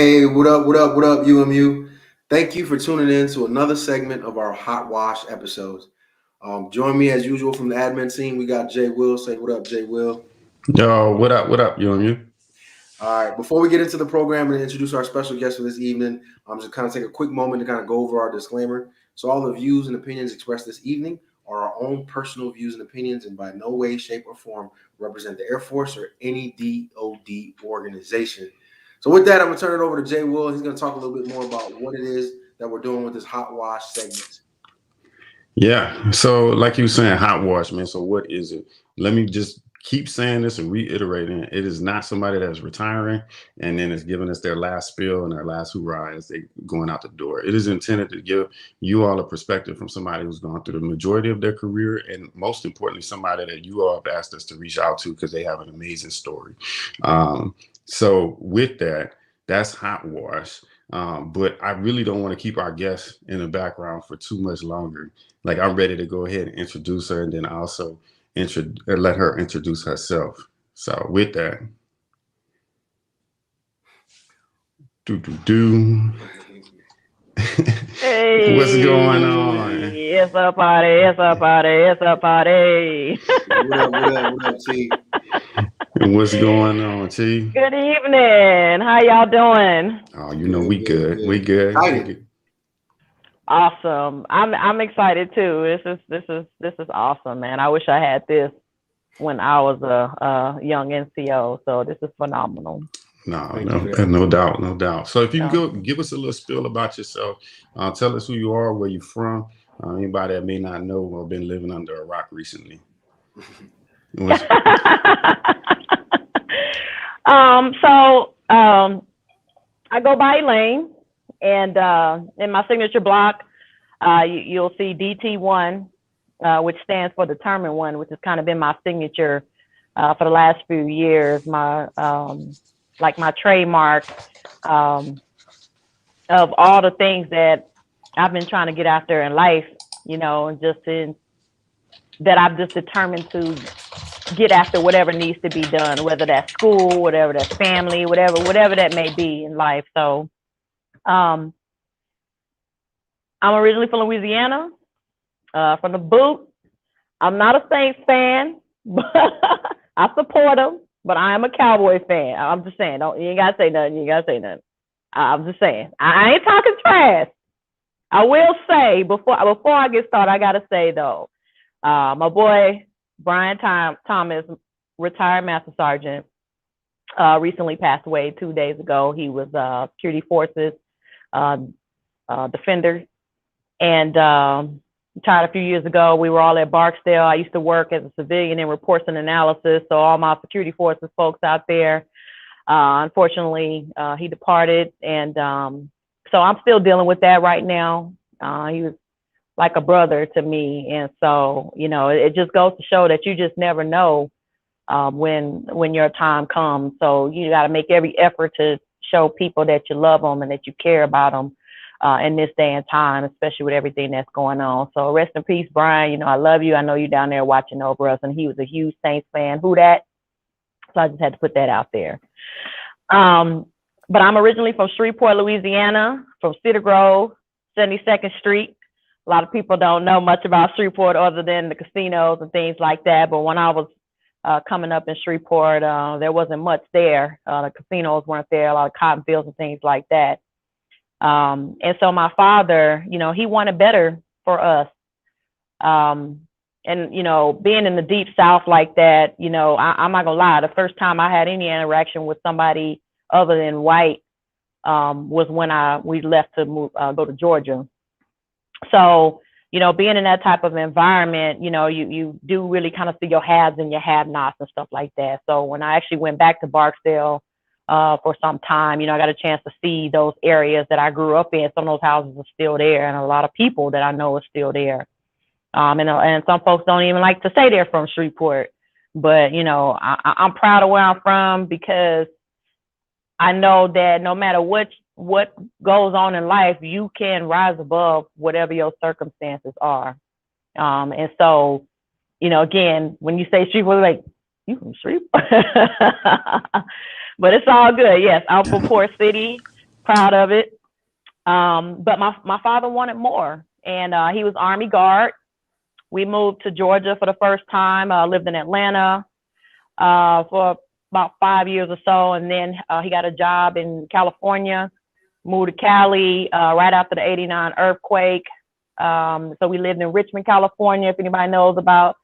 Hey, what up, uMu? Thank you for tuning in to another segment of our Hot Wash episodes. Join me as usual from the admin team. We got Jay Will. Say what up, Jay Will. Yo, what up, you? All right, before we get into the program and introduce our special guest for this evening, I'm just kind of take a quick moment to kind of go over our disclaimer. So all the views and opinions expressed this evening are our own personal views and opinions and by no way, shape, or form represent the Air Force or any DoD organization. So with that, I'm gonna turn it over to Jay Will. He's gonna talk a little bit more about what it is that we're doing with this hot wash segment. Yeah. So, like you were saying, hot wash, man. So, what is it? Let me just keep saying this and reiterating it. It is not somebody that's retiring and then is giving us their last spiel and their last hoorah as they going out the door. It is intended to give you all a perspective from somebody who's gone through the majority of their career, and most importantly, somebody that you all have asked us to reach out to because they have an amazing story. So, with that, that's hot wash. But I really don't want to keep our guest in the background for too much longer. Like, I'm ready to go ahead and introduce her, and then also let her introduce herself. So with that, do. What's going on? Hey, it's a party, it's a party, it's a party. What up, T? What's going on, T? Good evening. How y'all doing? Oh, we good. We good. Excited. Awesome. I'm excited too. This is awesome, man. I wish I had this when I was a young NCO. So this is phenomenal. No doubt. So if you can go give us a little spiel about yourself, tell us who you are, where you're from. Anybody that may not know or been living under a rock recently. I go by Elaine, and in my signature block, you'll see DT1, which stands for Determined One, which has kind of been my signature for the last few years. My my trademark of all the things that I've been trying to get after in life, and that I've just determined to get after whatever needs to be done, whether that's school, whatever that's family, whatever that may be in life. So I'm originally from Louisiana, from the boot. I'm not a Saints fan, but I support them. But I am a Cowboy fan. I'm just saying, you ain't gotta say nothing. I'm just saying, I ain't talking trash. I will say before I get started, I gotta say though, my boy Brian Thomas, retired Master Sergeant, recently passed away 2 days ago. He was security forces defender, and retired a few years ago. We were all at Barksdale. I used to work as a civilian in reports and analysis. So all my security forces folks out there, unfortunately, he departed, and so I'm still dealing with that right now. He was like a brother to me, and so it just goes to show that you just never know when your time comes. So you got to make every effort to show people that you love them and that you care about them in this day and time, especially with everything that's going on. So rest in peace, Brian. I love you. I know you down there watching over us, and he was a huge Saints fan. Who dat? So I just had to put that out there. But I'm originally from Shreveport, Louisiana, from Cedar Grove, 72nd Street. A lot of people don't know much about Shreveport other than the casinos and things like that. But when I was coming up in Shreveport, there wasn't much there. The casinos weren't there, a lot of cotton fields and things like that. And so my father, he wanted better for us. And, being in the deep South like that, I'm not gonna lie, the first time I had any interaction with somebody other than white was when we left to go to Georgia. So, being in that type of environment, you do really kind of see your haves and your have-nots and stuff like that. So when I actually went back to Barksdale for some time, I got a chance to see those areas that I grew up in. Some of those houses are still there, and a lot of people that I know are still there. And some folks don't even like to say they're from Shreveport, but I'm proud of where I'm from because I know that no matter what goes on in life, you can rise above whatever your circumstances are. And so, again, when you say Shreveport, like, you from Shreveport? But it's all good. Yes, I'm from Port City, proud of it. But my father wanted more, and he was Army Guard. We moved to Georgia for the first time. Lived in Atlanta for about 5 years or so, and then he got a job in California. Moved to Cali right after the '89 earthquake. So we lived in Richmond, California. If anybody knows about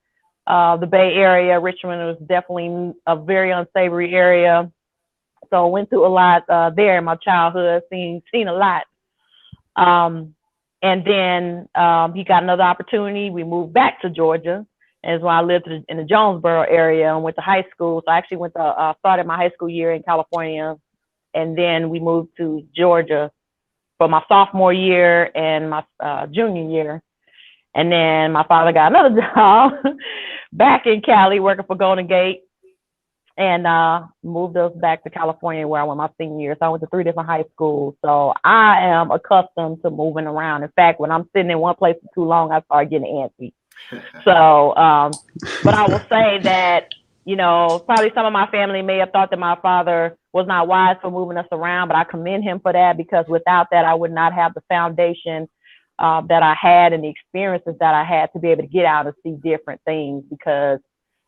the Bay Area, Richmond was definitely a very unsavory area. So I went through a lot there in my childhood, seen a lot. And then he got another opportunity. We moved back to Georgia. And when I lived in the Jonesboro area and went to high school. So I actually started my high school year in California. And then we moved to Georgia for my sophomore year and my junior year. And then my father got another job back in Cali working for Golden Gate, and moved us back to California where I went my senior year. So I went to 3 different high schools. So I am accustomed to moving around. In fact, when I'm sitting in one place for too long, I start getting antsy. So, but I will say that, you know, probably some of my family may have thought that my father was not wise for moving us around, but I commend him for that, because without that, I would not have the foundation that I had and the experiences that I had to be able to get out and see different things, because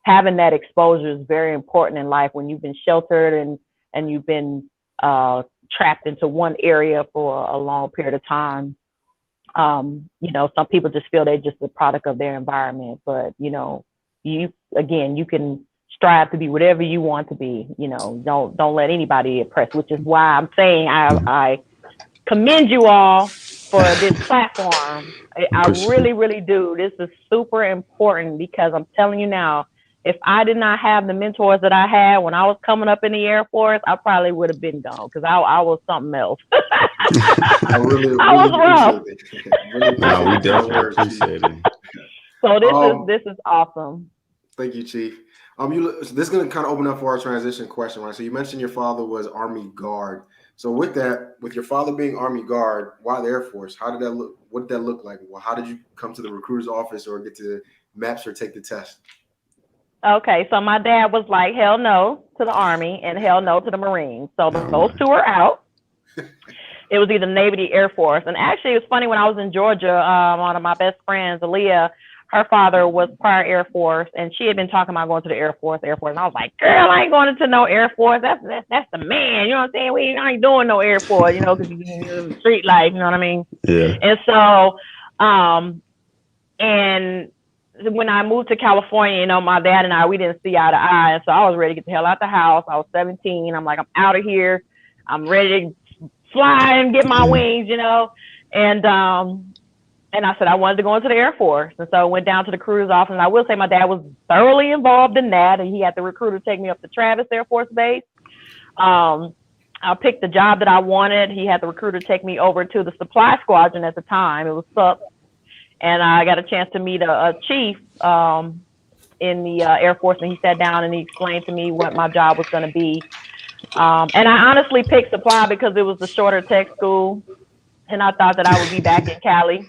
having that exposure is very important in life when you've been sheltered and you've been trapped into one area for a long period of time. You know, some people just feel they're just a product of their environment, but you know, you can strive to be whatever you want to be. You know, don't let anybody oppress, which is why I'm saying I commend you all for this platform. I really, really do. This is super important, because I'm telling you now, if I did not have the mentors that I had when I was coming up in the Air Force, I probably would have been gone, because I was something else. I really was rough. No, we definitely appreciate it. So this is awesome. Thank you, Chief. This is going to kind of open up for our transition question, right? So you mentioned your father was Army Guard. So with that, with your father being Army Guard, why the Air Force? How did that look? What did that look like? Well, how did you come to the recruiter's office or get to MEPS or take the test? Okay, so my dad was like, hell no to the Army and hell no to the Marines. So those two are out. It was either Navy or Air Force. And actually, it was funny, when I was in Georgia, one of my best friends, Aaliyah, her father was prior Air Force, and she had been talking about going to the Air Force. And I was like, girl, I ain't going to no Air Force. That's the man. You know what I'm saying? We ain't doing no Air Force, you know, because you street life, you know what I mean? Yeah. And so, and when I moved to California, you know, my dad and I, we didn't see eye to eye. And so I was ready to get the hell out the house. I was 17. I'm like, I'm out of here. I'm ready to fly and get my wings, you know? And I said I wanted to go into the Air Force. And so I went down to the recruiter's office. And I will say my dad was thoroughly involved in that. And he had the recruiter take me up to Travis Air Force Base. I picked the job that I wanted. He had the recruiter take me over to the supply squadron at the time. It was SUP. And I got a chance to meet a chief in the Air Force. And he sat down and he explained to me what my job was going to be. And I honestly picked supply because it was the shorter tech school. And I thought that I would be back in Cali.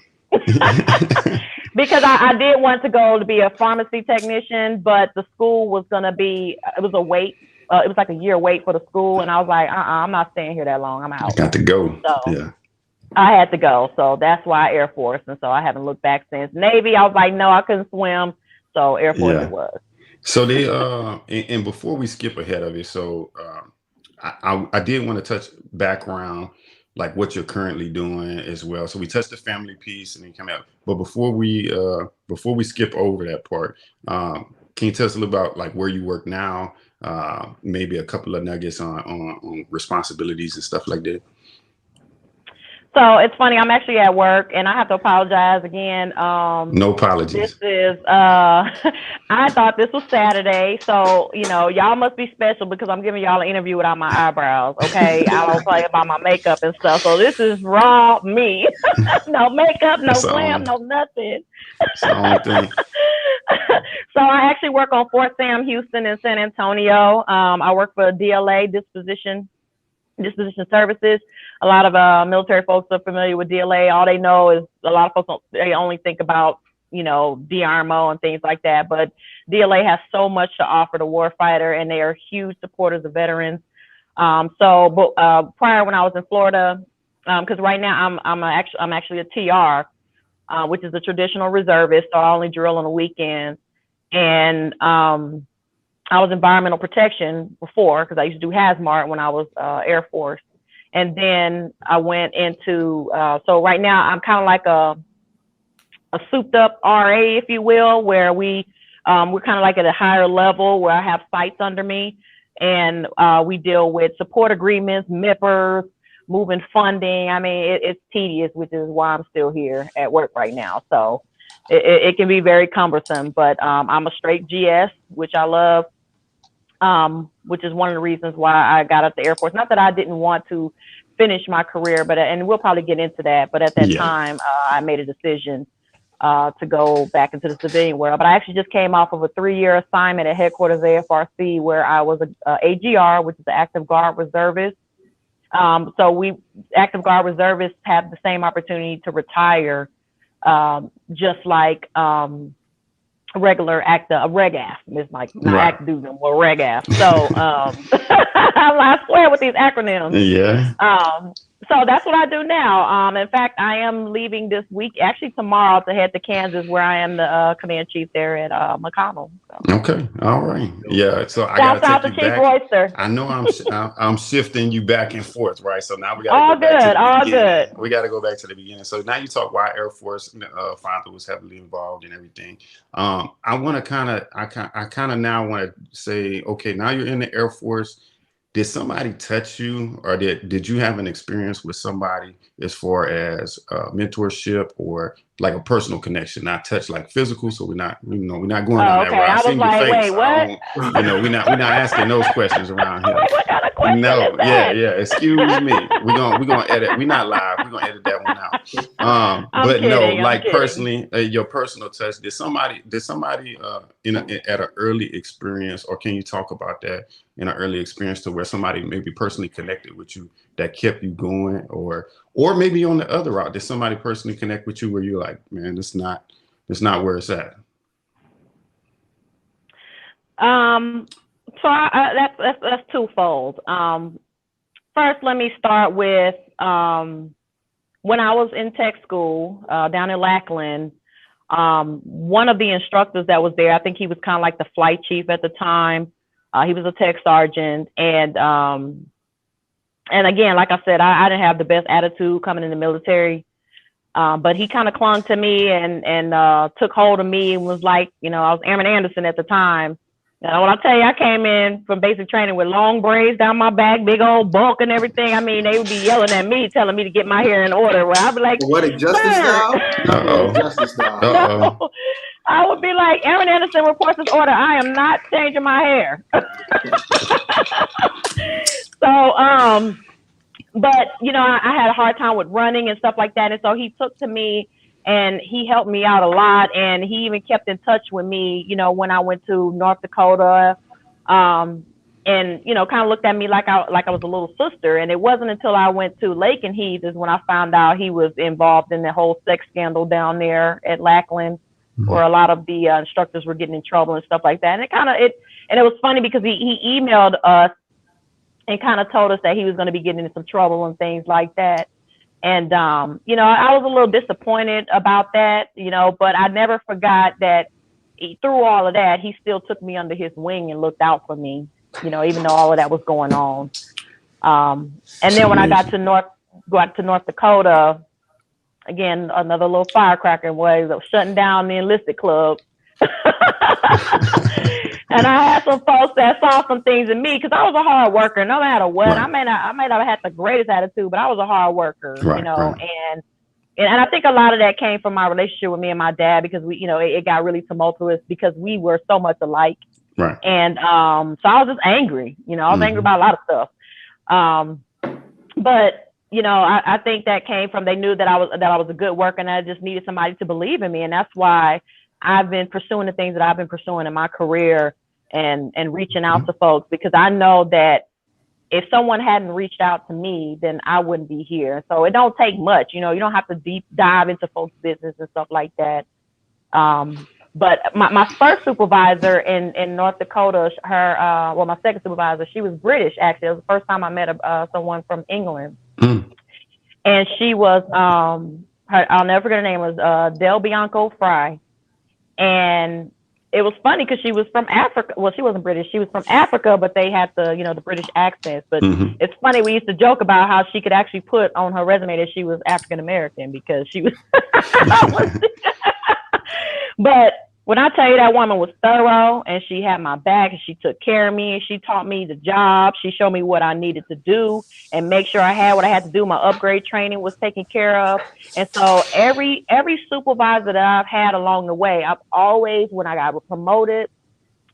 Because I did want to go to be a pharmacy technician, but the school was going to be, it was a wait. It was like a year wait for the school. And I was like, I'm not staying here that long. I'm out. I got to go. So yeah. I had to go. So that's why Air Force. And so I haven't looked back since. Navy, I was like, no, I couldn't swim. So Air Force it was. So they, and before we skip ahead of it, so I did want to touch background, like what you're currently doing as well. So we touched the family piece and then come out. But before we skip over that part, can you tell us a little about like where you work now? Maybe a couple of nuggets on responsibilities and stuff like that. So it's funny, I'm actually at work and I have to apologize again. No apologies. This is, I thought this was Saturday. So, you know, y'all must be special because I'm giving y'all an interview without my eyebrows. Okay. I don't play about my makeup and stuff. So this is raw me. No makeup, no glam, no nothing. That's the only thing. So I actually work on Fort Sam Houston in San Antonio. I work for DLA, Disposition Services. A lot of military folks are familiar with DLA. All they know is a lot of folks they only think about, you know, DRMO and things like that. But DLA has so much to offer the warfighter, and they are huge supporters of veterans. But prior, when I was in Florida, because right now I'm actually a TR, which is a traditional reservist, so I only drill on the weekends. And I was environmental protection before, because I used to do hazmat when I was Air Force. And then I went into, so right now I'm kind of like a souped up RA, if you will, where we're kind of like at a higher level where I have sites under me, and we deal with support agreements, MIPers, moving funding. I mean, it's tedious, which is why I'm still here at work right now. So it can be very cumbersome, but I'm a straight GS, which I love, which is one of the reasons why I got out the Air Force. Not that I didn't want to finish my career, but, and we'll probably get into that, but at that time, I made a decision to go back into the civilian world. But I actually just came off of a 3-year assignment at headquarters AFRC, where I was a AGR, which is the Active Guard Reservist. So we Active Guard Reservists have the same opportunity to retire, just like regular reg-aff. It's like not active duty, more reg-aff. So I swear with these acronyms. Yeah. So that's what I do now. In fact, I am leaving this week, actually tomorrow, to head to Kansas, where I am the command chief there at McConnell. So. Okay. All right. Yeah. So I Shout out gotta to take you Chief back. Royster. I know I'm shifting you back and forth, right? So now we gotta All go back to the all beginning. good. We gotta go back to the beginning. So now you talk why Air Force father was heavily involved in everything. I want to kind of now want to say, okay, now you're in the Air Force. Did somebody touch you, or did you have an experience with somebody as far as mentorship or like a personal connection? Not touch like physical, so we're not going down that road. I seen was your like, face. wait, what? We're not asking those questions around here. Like, what kind of question is that? Yeah. Excuse me. We're gonna edit. We're not live. We're gonna edit that one out. But kidding, no, I'm like kidding. personally, your personal touch. Did somebody at an early experience, or can you talk about that in an early experience to where somebody maybe personally connected with you that kept you going, or maybe on the other route, did somebody personally connect with you where you're like, man, it's not where it's at? So that's twofold. First, let me start with when I was in tech school down in Lackland. One of the instructors that was there, I think he was kind of like the flight chief at the time. He was a tech sergeant, and again, like I said, I didn't have the best attitude coming in the military, but he kind of clung to me and took hold of me and was like, I was Airman Anderson at the time. And when I tell you, I came in from basic training with long braids down my back, big old bulk and everything. I mean, they would be yelling at me, telling me to get my hair in order. Where I'd be like, "What, justice style? Justice style." No, I would be like, Aaron Anderson reports this order. I am not changing my hair. So, but I had a hard time with running and stuff like that, and so he took to me. And he helped me out a lot, and he even kept in touch with me, when I went to North Dakota, and kind of looked at me like I was a little sister. And it wasn't until I went to Lake and Heath is when I found out he was involved in the whole sex scandal down there at Lackland, where a lot of the instructors were getting in trouble and stuff like that. And it was funny because he emailed us and kind of told us that he was going to be getting into some trouble and things like that. And, I was a little disappointed about that, but I never forgot that through all of that, he still took me under his wing and looked out for me, even though all of that was going on. And then when I got to North Dakota, again, another little firecracker was shutting down the enlisted club. And I had some folks that saw some things in me because I was a hard worker. No matter what, right. I may not have had the greatest attitude, but I was a hard worker, right, right. And I think a lot of that came from my relationship with me and my dad because we, it got really tumultuous because we were so much alike. Right. And so I was just angry, I was angry about a lot of stuff. But I think that came from they knew that I was a good worker and I just needed somebody to believe in me, and that's why I've been pursuing the things that I've been pursuing in my career and reaching out to folks, because I know that if someone hadn't reached out to me, then I wouldn't be here. So it don't take much, you don't have to deep dive into folks' business and stuff like that. But my first supervisor in North Dakota, my second supervisor, she was British, actually. It was the first time I met someone from England. Mm. And she was, I'll never forget her name, was Del Bianco Fry. And it was funny because she was from Africa. Well, she wasn't British. She was from Africa, but they had the British accents. But it's funny, we used to joke about how she could actually put on her resume that she was African American because she was. But when I tell you that woman was thorough and she had my back and she took care of me and she taught me the job, she showed me what I needed to do and make sure I had what I had to do. My upgrade training was taken care of. And so every supervisor that I've had along the way, I've always, when I got promoted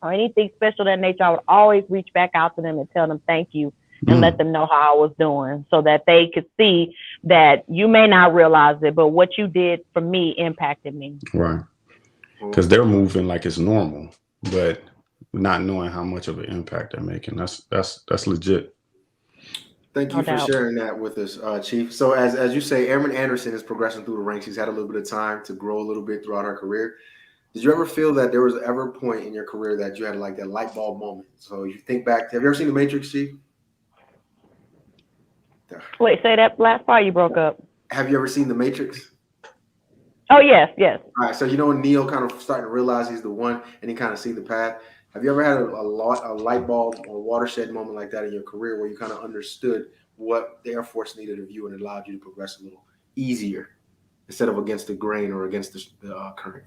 or anything special of that nature, I would always reach back out to them and tell them thank you and let them know how I was doing so that they could see that you may not realize it, but what you did for me impacted me. Right. Because they're moving like it's normal, but not knowing how much of an impact they're making. That's legit. Thank you for sharing that with us, Chief. So as you say, Airman Anderson is progressing through the ranks. He's had a little bit of time to grow a little bit throughout her career. Did you ever feel that there was ever a point in your career that you had like that light bulb moment? So you think back, have you ever seen The Matrix, Chief? Wait, say that last part, you broke up. Have you ever seen The Matrix? Oh, yes. All right, so when Neo kind of starting to realize he's the one and he kind of see the path. Have you ever had a light bulb or watershed moment like that in your career where you kind of understood what the Air Force needed of you and it allowed you to progress a little easier instead of against the grain or against the current?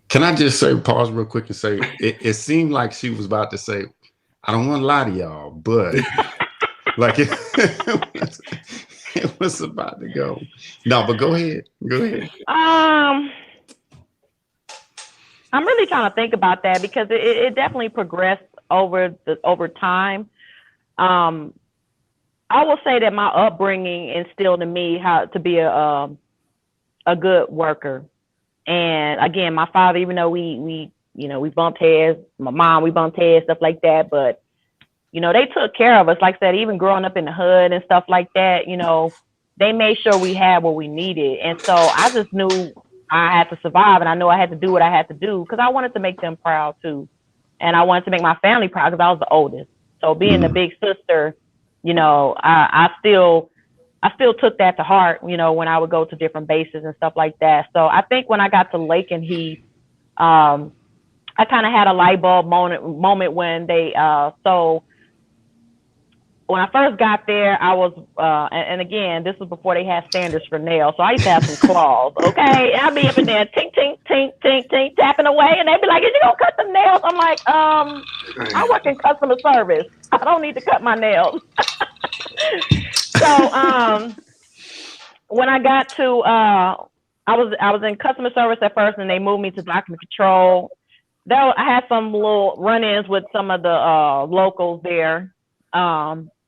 Can I just say, pause real quick and say, it seemed like she was about to say, I don't want to lie to y'all, but like it was about to go. No, but go ahead. I'm really trying to think about that because it definitely progressed over time. I will say that my upbringing instilled in me how to be a good worker. And again, my father, even though we bumped heads, my mom, we bumped heads, stuff like that. But, they took care of us. Like I said, even growing up in the hood and stuff like that, they made sure we had what we needed. And so I just knew I had to survive and I knew I had to do what I had to do because I wanted to make them proud too. And I wanted to make my family proud because I was the oldest. So being the big sister, I still took that to heart, when I would go to different bases and stuff like that. So I think when I got to Lake and Heath, I kind of had a light bulb moment when when I first got there, I was, and again, this was before they had standards for nails. So I used to have some claws, okay? And I'd be up in there, tink, tink, tink, tink, tink, tapping away. And they'd be like, is you gonna cut some nails? I'm like, I work in customer service. I don't need to cut my nails. So when I got to, I was in customer service at first, and they moved me to document control. I had some little run-ins with some of the locals there,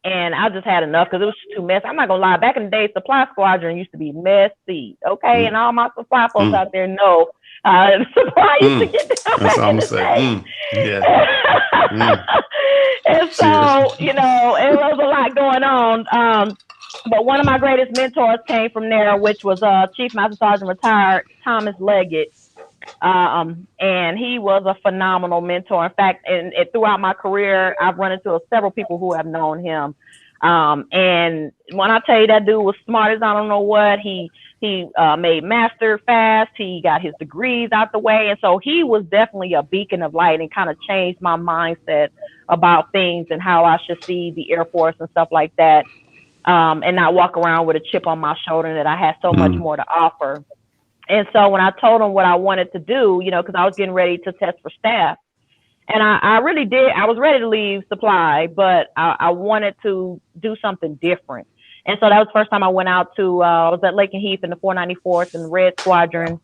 and I just had enough because it was too messy. I'm not gonna lie. Back in the day, supply squadron used to be messy, okay? And all my supply folks out there know supply used to get down. That's all I'm gonna say. Yeah. And so, it was a lot going on. But one of my greatest mentors came from there, which was Chief Master Sergeant retired Thomas Leggett. And he was a phenomenal mentor. In fact, and throughout my career, I've run into several people who have known him. And when I tell you that dude was smart as I don't know what, he made master fast. He got his degrees out the way. And so he was definitely a beacon of light and kind of changed my mindset about things and how I should see the Air Force and stuff like that. And not walk around with a chip on my shoulder and that I had so much more to offer. And so when I told him what I wanted to do, because I was getting ready to test for staff, and I really did, I was ready to leave supply, but I wanted to do something different. And so that was the first time I went out to, I was at Lake and Heath in the 494th and Red Squadron.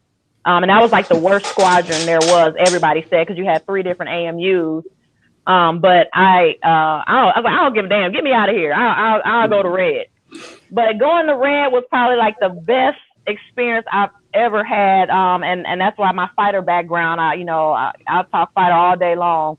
And that was like the worst squadron there was, everybody said, because you had 3 different AMUs. But I was like, I don't give a damn, get me out of here. I'll go to Red. But going to Red was probably like the best experience I've ever had, and that's why my fighter background, I'll talk fighter all day long.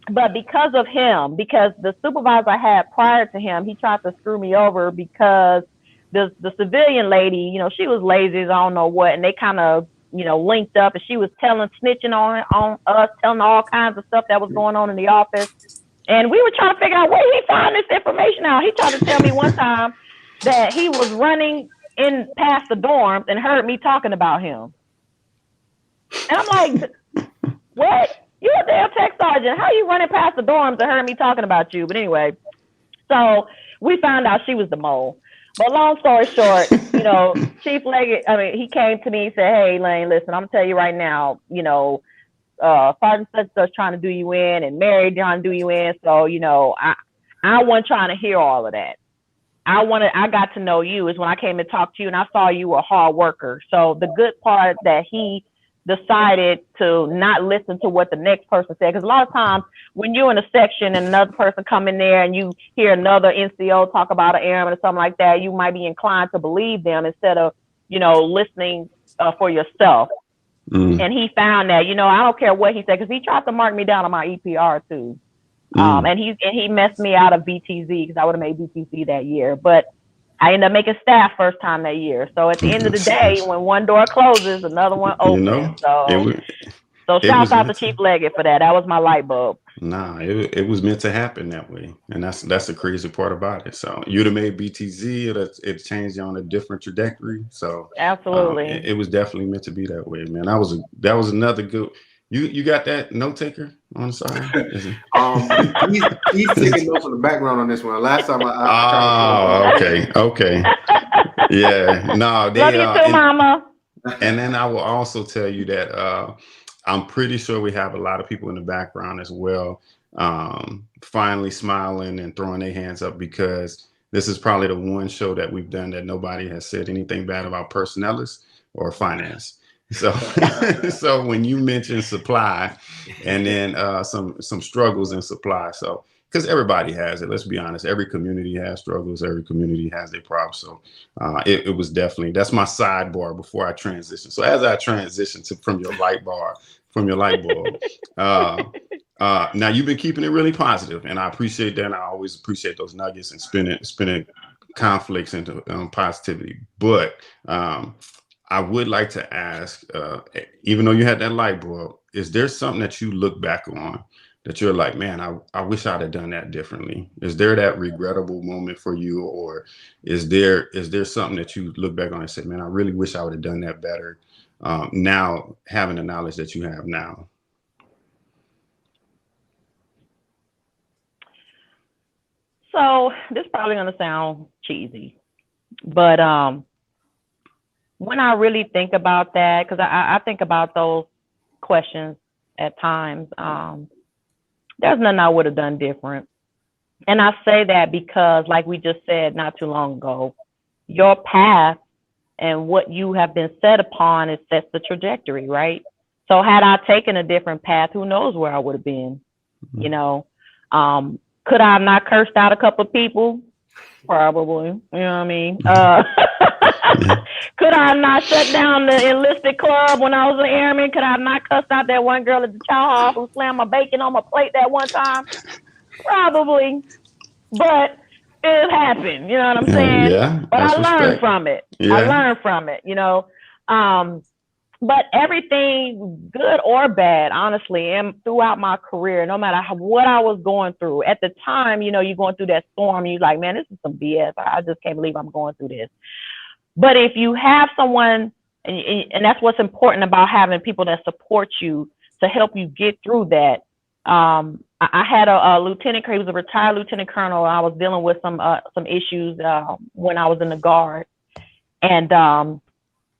But because of him, because the supervisor I had prior to him, he tried to screw me over because the civilian lady, you know, she was lazy as I don't know what, and they kind of, you know, linked up, and she was snitching on us, telling all kinds of stuff that was going on in the office. And we were trying to figure out where he found this information out. He tried to tell me one time that he was running in past the dorms and heard me talking about him. And I'm like, what? You're a damn tech sergeant. How are you running past the dorms and heard me talking about you? But anyway, so we found out she was the mole. But long story short, you know, Chief Leggett, I mean, he came to me and said, hey, Elaine, listen, I'm going to tell you right now, you know, Sergeant such such trying to do you in and Mary trying to do you in. So, you know, I wasn't trying to hear all of that. I got to know you is when I came and talked to you and I saw you were a hard worker. So the good part that he decided to not listen to what the next person said. Because a lot of times when you're in a section and another person come in there and you hear another NCO talk about an airman or something like that, you might be inclined to believe them instead of, you know, listening for yourself. And he found that, you know, I don't care what he said, because he tried to mark me down on my EPR too. And he messed me out of BTZ because I would have made BTZ that year. But I ended up making staff first time that year. So at the end of the day, when one door closes, another one opens. You know, so shout out to Chief Leggett for that. That was my light bulb. Nah, it was meant to happen that way, and that's the crazy part about it. So you'd have made BTZ, it changed you on a different trajectory. So absolutely, it was definitely meant to be that way, man. That was another good. You got that note taker on the side? He's taking notes on the background on this one. Last time okay. Yeah, no, love you too, Mama. And then I will also tell you that I'm pretty sure we have a lot of people in the background as well, finally smiling and throwing their hands up, because this is probably the one show that we've done that nobody has said anything bad about personnelists or finance. So, so when you mention supply, and then some struggles in supply, so because everybody has it. Let's be honest. Every community has struggles. Every community has their problems. So it was definitely, that's my sidebar before I transition. So as I transition from your light bulb, now you've been keeping it really positive, and I appreciate that. And I always appreciate those nuggets and spinning conflicts into positivity. But I would like to ask, even though you had that light bulb, is there something that you look back on that you're like, man, I wish I'd have done that differently? Is there that regrettable moment for you, or is there something that you look back on and say, man, I really wish I would have done that better, now having the knowledge that you have now? So this is probably going to sound cheesy, but when I really think about that, because I think about those questions at times, there's nothing I would have done different. And I say that because, like we just said not too long ago, your path and what you have been set upon, it sets the trajectory, right? So had I taken a different path, who knows where I would have been, you know? Could I have not cursed out a couple of people? Probably, you know what I mean? Could I have not shut down the enlisted club when I was an airman? Could I have not cussed out that one girl at the chow hall who slammed my bacon on my plate that one time? Probably, but it happened. You know what I'm saying? Yeah. But I learned from it. Yeah. I learned from it. You know, but everything, good or bad, honestly, and throughout my career, no matter what I was going through at the time, you know, you're going through that storm. You're like, man, this is some BS. I just can't believe I'm going through this. But if you have someone, and that's what's important about having people that support you to help you get through that. I had a lieutenant, he was a retired lieutenant colonel. I was dealing with some issues when I was in the Guard. And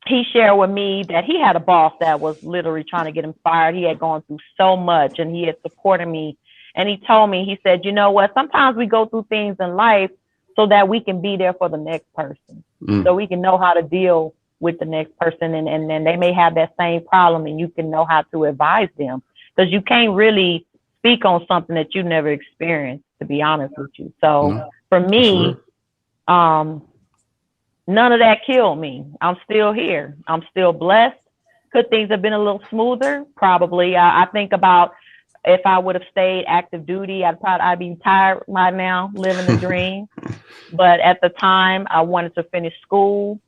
he shared with me that he had a boss that was literally trying to get him fired. He had gone through so much, and he had supported me. And he told me, he said, you know what, sometimes we go through things in life so that we can be there for the next person, so we can know how to deal with the next person. And then they may have that same problem, and you can know how to advise them, because you can't really speak on something that you never experienced, to be honest with you. So for me, none of that killed me. I'm still here. I'm still blessed. Could things have been a little smoother? Probably. I think about if I would have stayed active duty, I'd be tired right now, living the dream. But at the time, I wanted to finish school.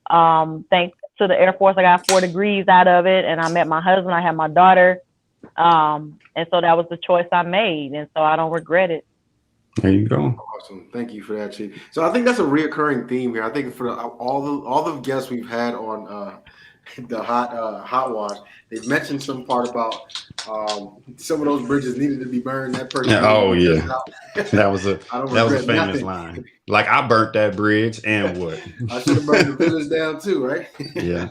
Thanks to the Air Force, I got 4 degrees out of it, and I met my husband. I had my daughter, and so that was the choice I made, and so I don't regret it. There you go. Awesome. Thank you for that, Chief. So I think that's a rerecurring theme here. I think for all the guests we've had on the Hotwash, they've mentioned some part about some of those bridges needed to be burned. That person. Oh yeah, that was a famous nothing. line. Like, I burnt that bridge, and what? I should have burned the village down too, right? Yeah.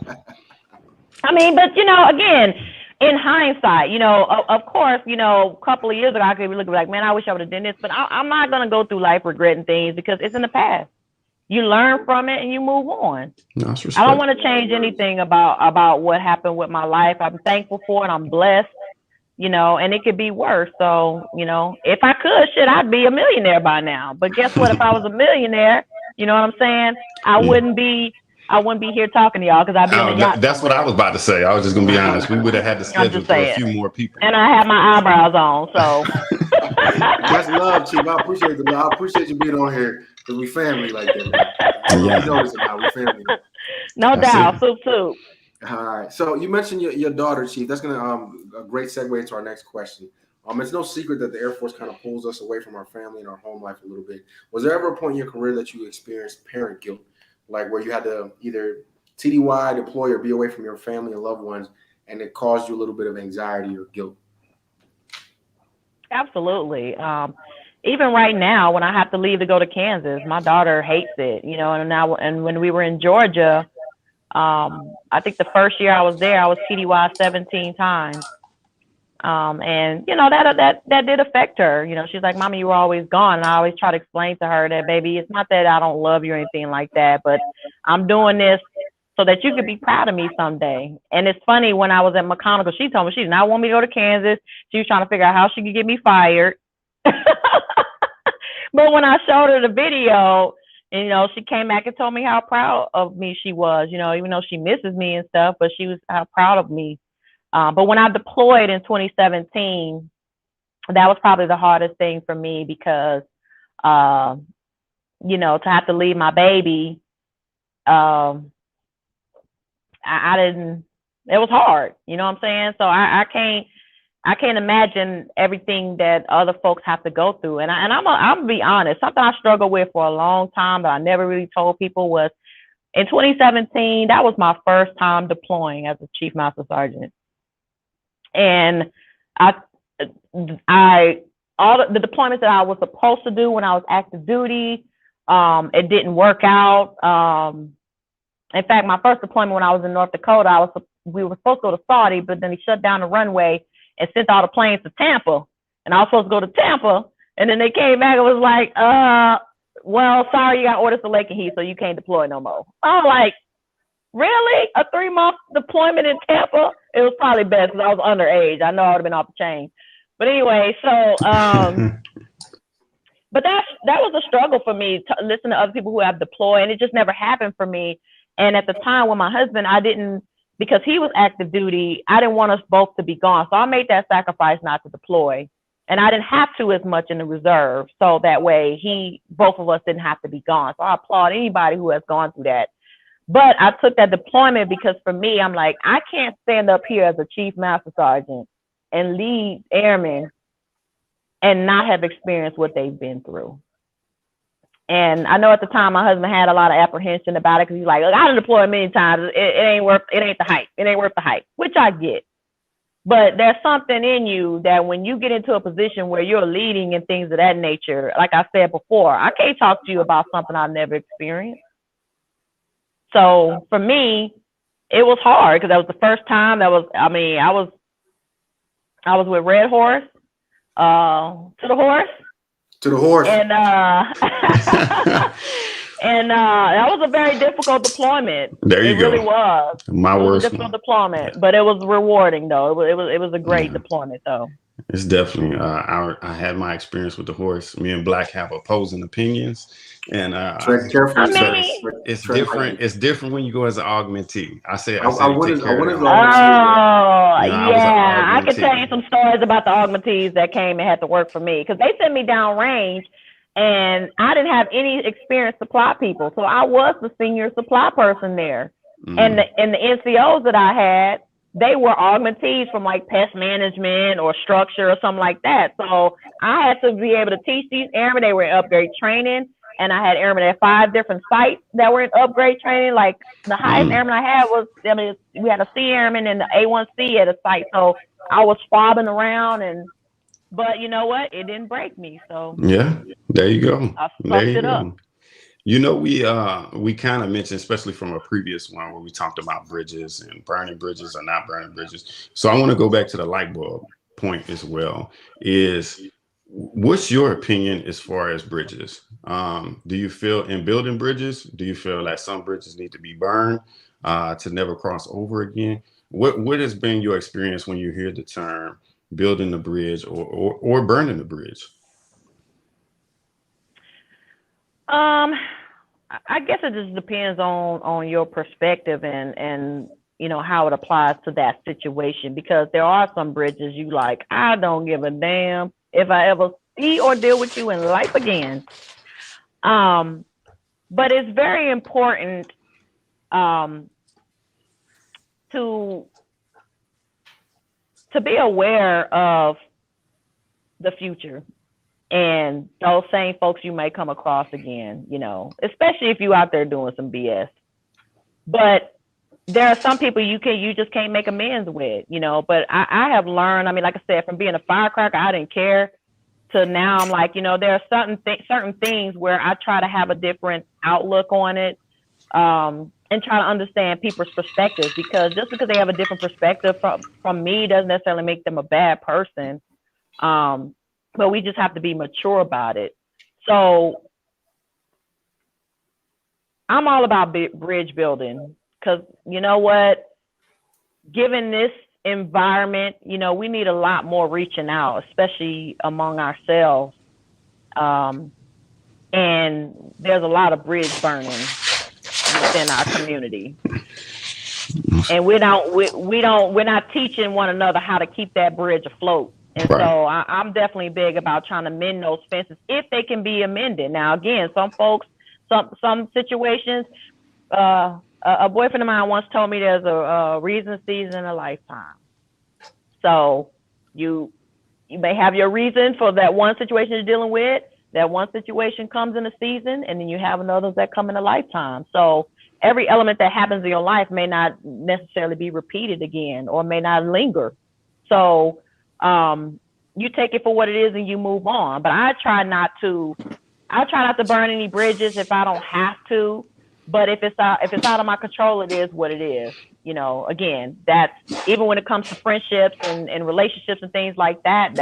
I mean, but again, in hindsight, of course, a couple of years ago, I could be looking like, man, I wish I would have done this, but I'm not going to go through life regretting things because it's in the past. You learn from it and you move on. No, I don't want to change anything about what happened with my life. I'm thankful for it. I'm blessed, and it could be worse. So, if I could, I'd be a millionaire by now. But guess what? If I was a millionaire, you know what I'm saying? I wouldn't be here talking to y'all because I'd be on the yacht. That's what I was about to say. I was just gonna be honest. We would have had to schedule for a few more people. And I have my eyebrows on, so. That's love, Chief. I appreciate the love. I appreciate you being on here because we family like that. Man. Yeah. You know this about we family. No doubt. Soup. All right. So you mentioned your daughter, Chief. That's gonna a great segue into our next question. It's no secret that the Air Force kind of pulls us away from our family and our home life a little bit. Was there ever a point in your career that you experienced parent guilt? Like where you had to either TDY, deploy, or be away from your family and loved ones, and it caused you a little bit of anxiety or guilt? Absolutely. Even right now, when I have to leave to go to Kansas, my daughter hates it, and when we were in Georgia, I think the first year I was there, I was TDY 17 times. And that did affect her. She's like, Mommy, you were always gone. And I always try to explain to her that, baby, it's not that I don't love you or anything like that, but I'm doing this so that you could be proud of me someday. And it's funny, when I was at McConnell, she told me she did not want me to go to Kansas. She was trying to figure out how she could get me fired. But when I showed her the video, and, she came back and told me how proud of me she was, even though she misses me and stuff, but she was proud of me. But when I deployed in 2017, that was probably the hardest thing for me because, to have to leave my baby, I didn't, it was hard, you know what I'm saying? So I can't imagine everything that other folks have to go through. And I'm gonna be honest, something I struggled with for a long time that I never really told people was in 2017, that was my first time deploying as a Chief Master Sergeant. And all the deployments that I was supposed to do when I was active duty, it didn't work out. In fact, my first deployment when I was in North Dakota, we were supposed to go to Saudi, but then he shut down the runway and sent all the planes to Tampa. And I was supposed to go to Tampa, and then they came back and was like, well, sorry, you got orders to Lake and Heath, so you can't deploy no more. I'm like, really? A 3-month deployment in Tampa? It was probably best because I was underage. I know I would have been off the chain. But anyway, so, but that was a struggle for me to listen to other people who have deployed, and it just never happened for me. And at the time with my husband, because he was active duty, I didn't want us both to be gone. So I made that sacrifice not to deploy. And I didn't have to as much in the reserve. So that way both of us didn't have to be gone. So I applaud anybody who has gone through that. But I took that deployment because for me, I'm like, I can't stand up here as a Chief Master Sergeant and lead airmen and not have experienced what they've been through. And I know at the time my husband had a lot of apprehension about it because he's like, look, I done deployed many times. It ain't the hype. It ain't worth the hype, which I get. But there's something in you that when you get into a position where you're leading and things of that nature, like I said before, I can't talk to you about something I've never experienced. So for me, it was hard because that was the first time I was with Red Horse, to the horse. To the horse. And and that was a very difficult deployment. There you go. It really was. My worst. Difficult deployment, but it was rewarding though. It was a great deployment though. It's definitely. I had my experience with the horse. Me and Black have opposing opinions, and Tread carefully, I sir. mean, it's Tread different. lightly. It's different when you go as an augmentee. I I say take wanted care of to the go ahead and say horse. that. oh, You know, I was an yeah. I could tell you augmentee. some stories about the augmentees that came and had to work for me because they sent me down range and I didn't have any experienced supply people. So I was the senior supply person there. And Mm. the NCOs that I had, they were augmentees from like pest management or structure or something like that. So I had to be able to teach these airmen. They were in upgrade training. And I had airmen at 5 different sites that were in upgrade training. Like the highest Mm. airman I had was, I mean, we had a C airman and the A1C at a site. So I was fobbing around but you know what? It didn't break me. So Yeah, there you go. I There sucked you it up. go. We kind of mentioned, especially from a previous one where we talked about bridges and burning bridges or not burning bridges. So I want to go back to the light bulb point as well. Is what's your opinion as far as bridges? Do you feel in building bridges? Do you feel like some bridges need to be burned to never cross over again? What has been your experience when you hear the term building the bridge or burning the bridge? Um, I guess it just depends on your perspective and you know how it applies to that situation because there are some bridges you like I don't give a damn if I ever see or deal with you in life again. Um, but it's very important um to be aware of the future and those same folks you may come across again, you know, especially if you out there doing some BS. But there are some people you just can't make amends with, you know. But I have learned. I mean, like I said, from being a firecracker, I didn't care. To now, I'm like, you know, there are certain things where I try to have a different outlook on it, and try to understand people's perspectives because just because they have a different perspective from me doesn't necessarily make them a bad person. Um, but we just have to be mature about it. So I'm all about bridge building because you know what? Given this environment, you know, we need a lot more reaching out, especially among ourselves. Um, and there's a lot of bridge burning within our community. And we're not teaching one another how to keep that bridge afloat. And Right. so I'm definitely big about trying to mend those fences if they can be amended. Now, again, some folks, some situations, a boyfriend of mine once told me there's a reason, season, a lifetime. So you may have your reason for that one situation you're dealing with. That one situation comes in a season, and then you have others that come in a lifetime. So every element that happens in your life may not necessarily be repeated again, or may not linger. So you take it for what it is, and you move on. But I try not to burn any bridges if I don't have to. But if it's out of my control, it is what it is. You know, again, that's even when it comes to friendships and relationships and things like that.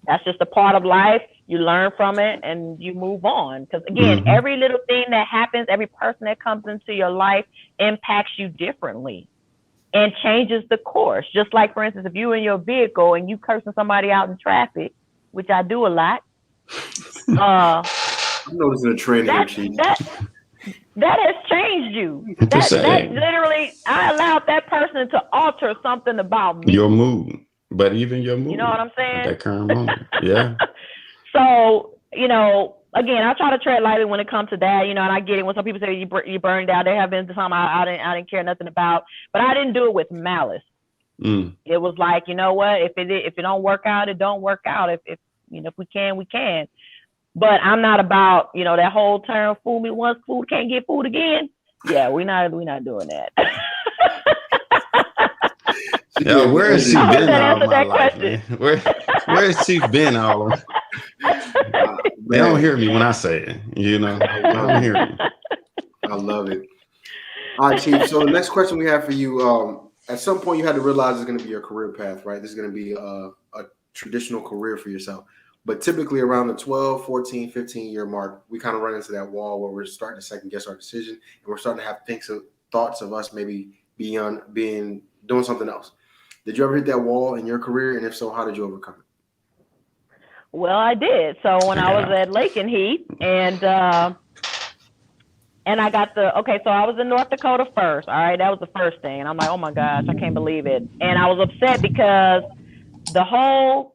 That's just a part of life. You learn from it and you move on. Because again, Mm-hmm. every little thing that happens, every person that comes into your life impacts you differently and changes the course. Just like, for instance, if you're in your vehicle and you cursing somebody out in traffic, which I do a lot, I'm noticing a trend here, Chief. that has changed you. Just That say literally, I allowed that person to alter something about your me. mood, but even your You know what mood I'm at saying? that current moment. Yeah. So, you know, again, I try to tread lightly when it comes to that, you know, and I get it when some people say you burned out. There have been some I didn't care nothing about, but I didn't do it with malice. Mm. It was like, you know what, if it don't work out, it don't work out. If you know, if we can, we can. But I'm not about, you know, that whole term, fool me once, food can't get food again. Yeah, we're not doing that. Yeah, where has Chief I hope been that all answered my that life, question. man? Where has Chief been all of They don't hear me when I say it, you know. They don't hear me. I love it. All right, Chief. So the next question we have for you, at some point you had to realize it's going to be your career path, right? This is going to be a traditional career for yourself. But typically around the 12, 14, 15-year mark, we kind of run into that wall where we're starting to second guess our decision and we're starting to have thoughts of us maybe doing something else. Did you ever hit that wall in your career? And if so, how did you overcome it? Well, I did. So when I was at Lake and Heath, and I got so I was in North Dakota first. All right, that was the first thing. And I'm like, oh my gosh, I can't believe it. And I was upset because the whole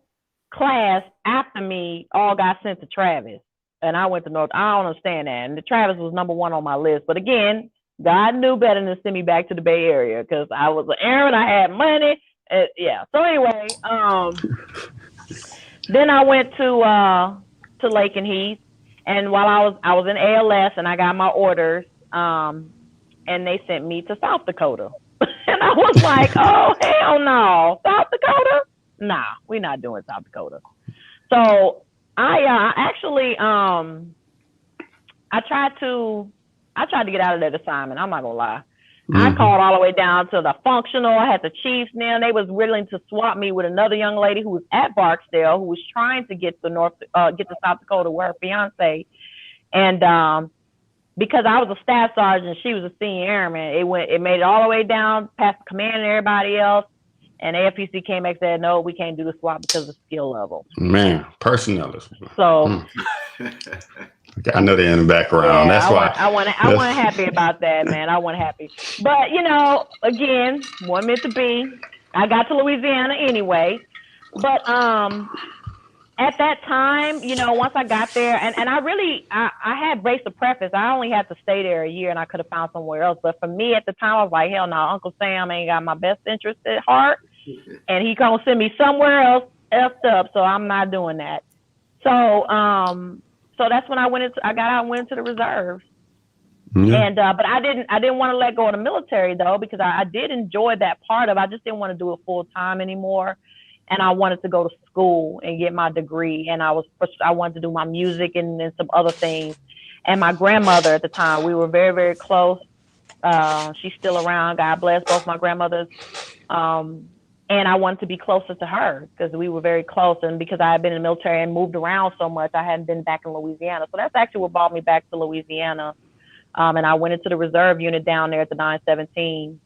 class after me all got sent to Travis. And I went to North. I don't understand that. And the Travis was number one on my list. But again, God knew better than to send me back to the Bay Area because I was an airman. I had money. Yeah. So anyway, then I went to Lake and Heath, and while I was in ALS and I got my orders, and they sent me to South Dakota, and I was like, oh hell no, South Dakota? Nah, we're not doing South Dakota. So I actually I tried to get out of that assignment. I'm not gonna lie. I called all the way down to the functional. I had the chiefs now. They was willing to swap me with another young lady who was at Barksdale, who was trying to get to South Dakota with her fiance. And because I was a staff sergeant, she was a senior airman. It made it all the way down past the command and everybody else. And AFPC came back and said, no, we can't do the swap because of skill level. Man, personnel. So. I know they're in the background. Yeah, That's why I wasn't happy about that, man. I wasn't happy. But again, wasn't meant to be. I got to Louisiana anyway. But at that time, once I got there, and I had braced the preface. I only had to stay there a year, and I could have found somewhere else. But for me at the time, I was like, hell no, Uncle Sam ain't got my best interest at heart, and he gonna send me somewhere else effed up. So I'm not doing that. So that's when I got out and went into the reserves. Yeah. And but I didn't want to let go of the military though, because I did enjoy that part of it. I just didn't want to do it full time anymore. And I wanted to go to school and get my degree. And I wanted to do my music and some other things. And my grandmother at the time, we were very, very close. She's still around. God bless both my grandmothers. And I wanted to be closer to her because we were very close. And because I had been in the military and moved around so much, I hadn't been back in Louisiana. So that's actually what brought me back to Louisiana. And I went into the reserve unit down there at the 917.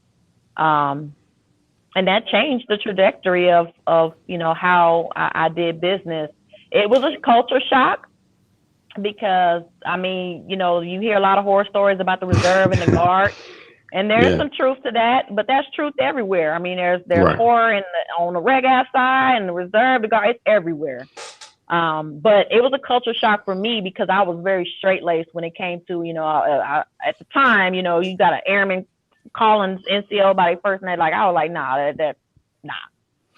And that changed the trajectory of how I did business. It was a culture shock because, you hear a lot of horror stories about the reserve and the guard. And there's some truth to that, but that's truth everywhere. I mean, there's right. Horror on the reg ass side and the reserve, the guard, it's everywhere. But it was a culture shock for me because I was very straight laced when it came to, at the time, you got an airman calling NCO by their first name. Like, I was like, nah.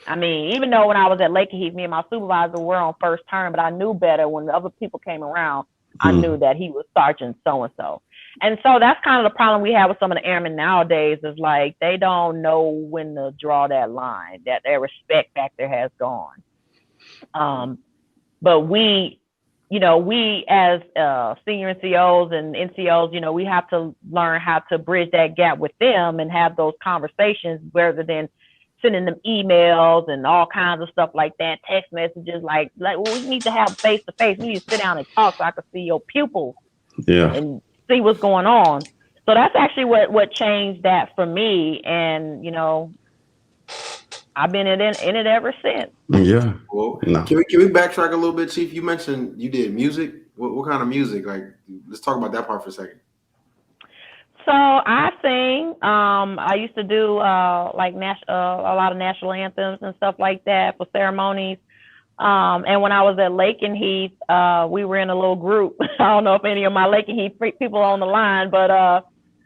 I mean, even though when I was at Lake Heath, me and my supervisor were on first term, but I knew better when the other people came around. I knew that he was Sergeant so-and-so. And so that's kind of the problem we have with some of the airmen nowadays is like they don't know when to draw that line, that their respect factor has gone. But we as senior NCOs and NCOs, we have to learn how to bridge that gap with them and have those conversations rather than sending them emails and all kinds of stuff like that, text messages like we need to have face to face. We need to sit down and talk so I can see your pupils. Yeah. And see what's going on. So that's actually what changed that for me. And, I've been in it ever since. Yeah. Well, can we backtrack a little bit, Chief? You mentioned you did music. What kind of music? Like, let's talk about that part for a second. So I sing. I used to do a lot of national anthems and stuff like that for ceremonies. And when I was at Lake and Heath, we were in a little group. I don't know if any of my Lake and Heath people on the line, but I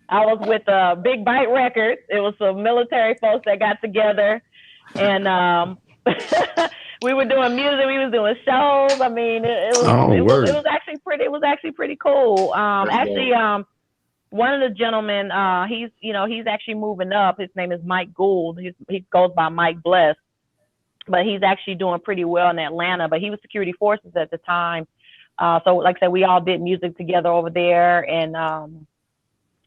was with Big Bite Records. It was some military folks that got together, and we were doing music. We was doing shows. I mean, it was actually pretty cool. One of the gentlemen, he's actually moving up. His name is Mike Gould. He goes by Mike Bless. But he's actually doing pretty well in Atlanta, but he was security forces at the time. So like I said, we all did music together over there. And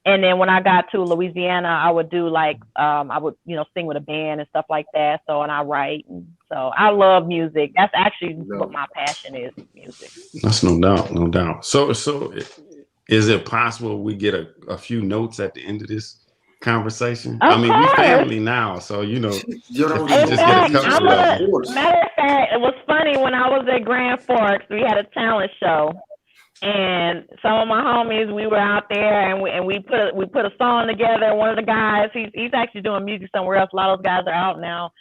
then when I got to Louisiana, I would do sing with a band and stuff like that. So, and I write. And so I love music. That's actually what my passion is, music. That's no doubt. So is it possible we get a few notes at the end of this conversation? Of course. We family now, so just get a couple matter of It was funny when I was at Grand Forks. We had a talent show, and some of my homies, we were out there, and we put a song together. One of the guys, he's actually doing music somewhere else. A lot of those guys are out now.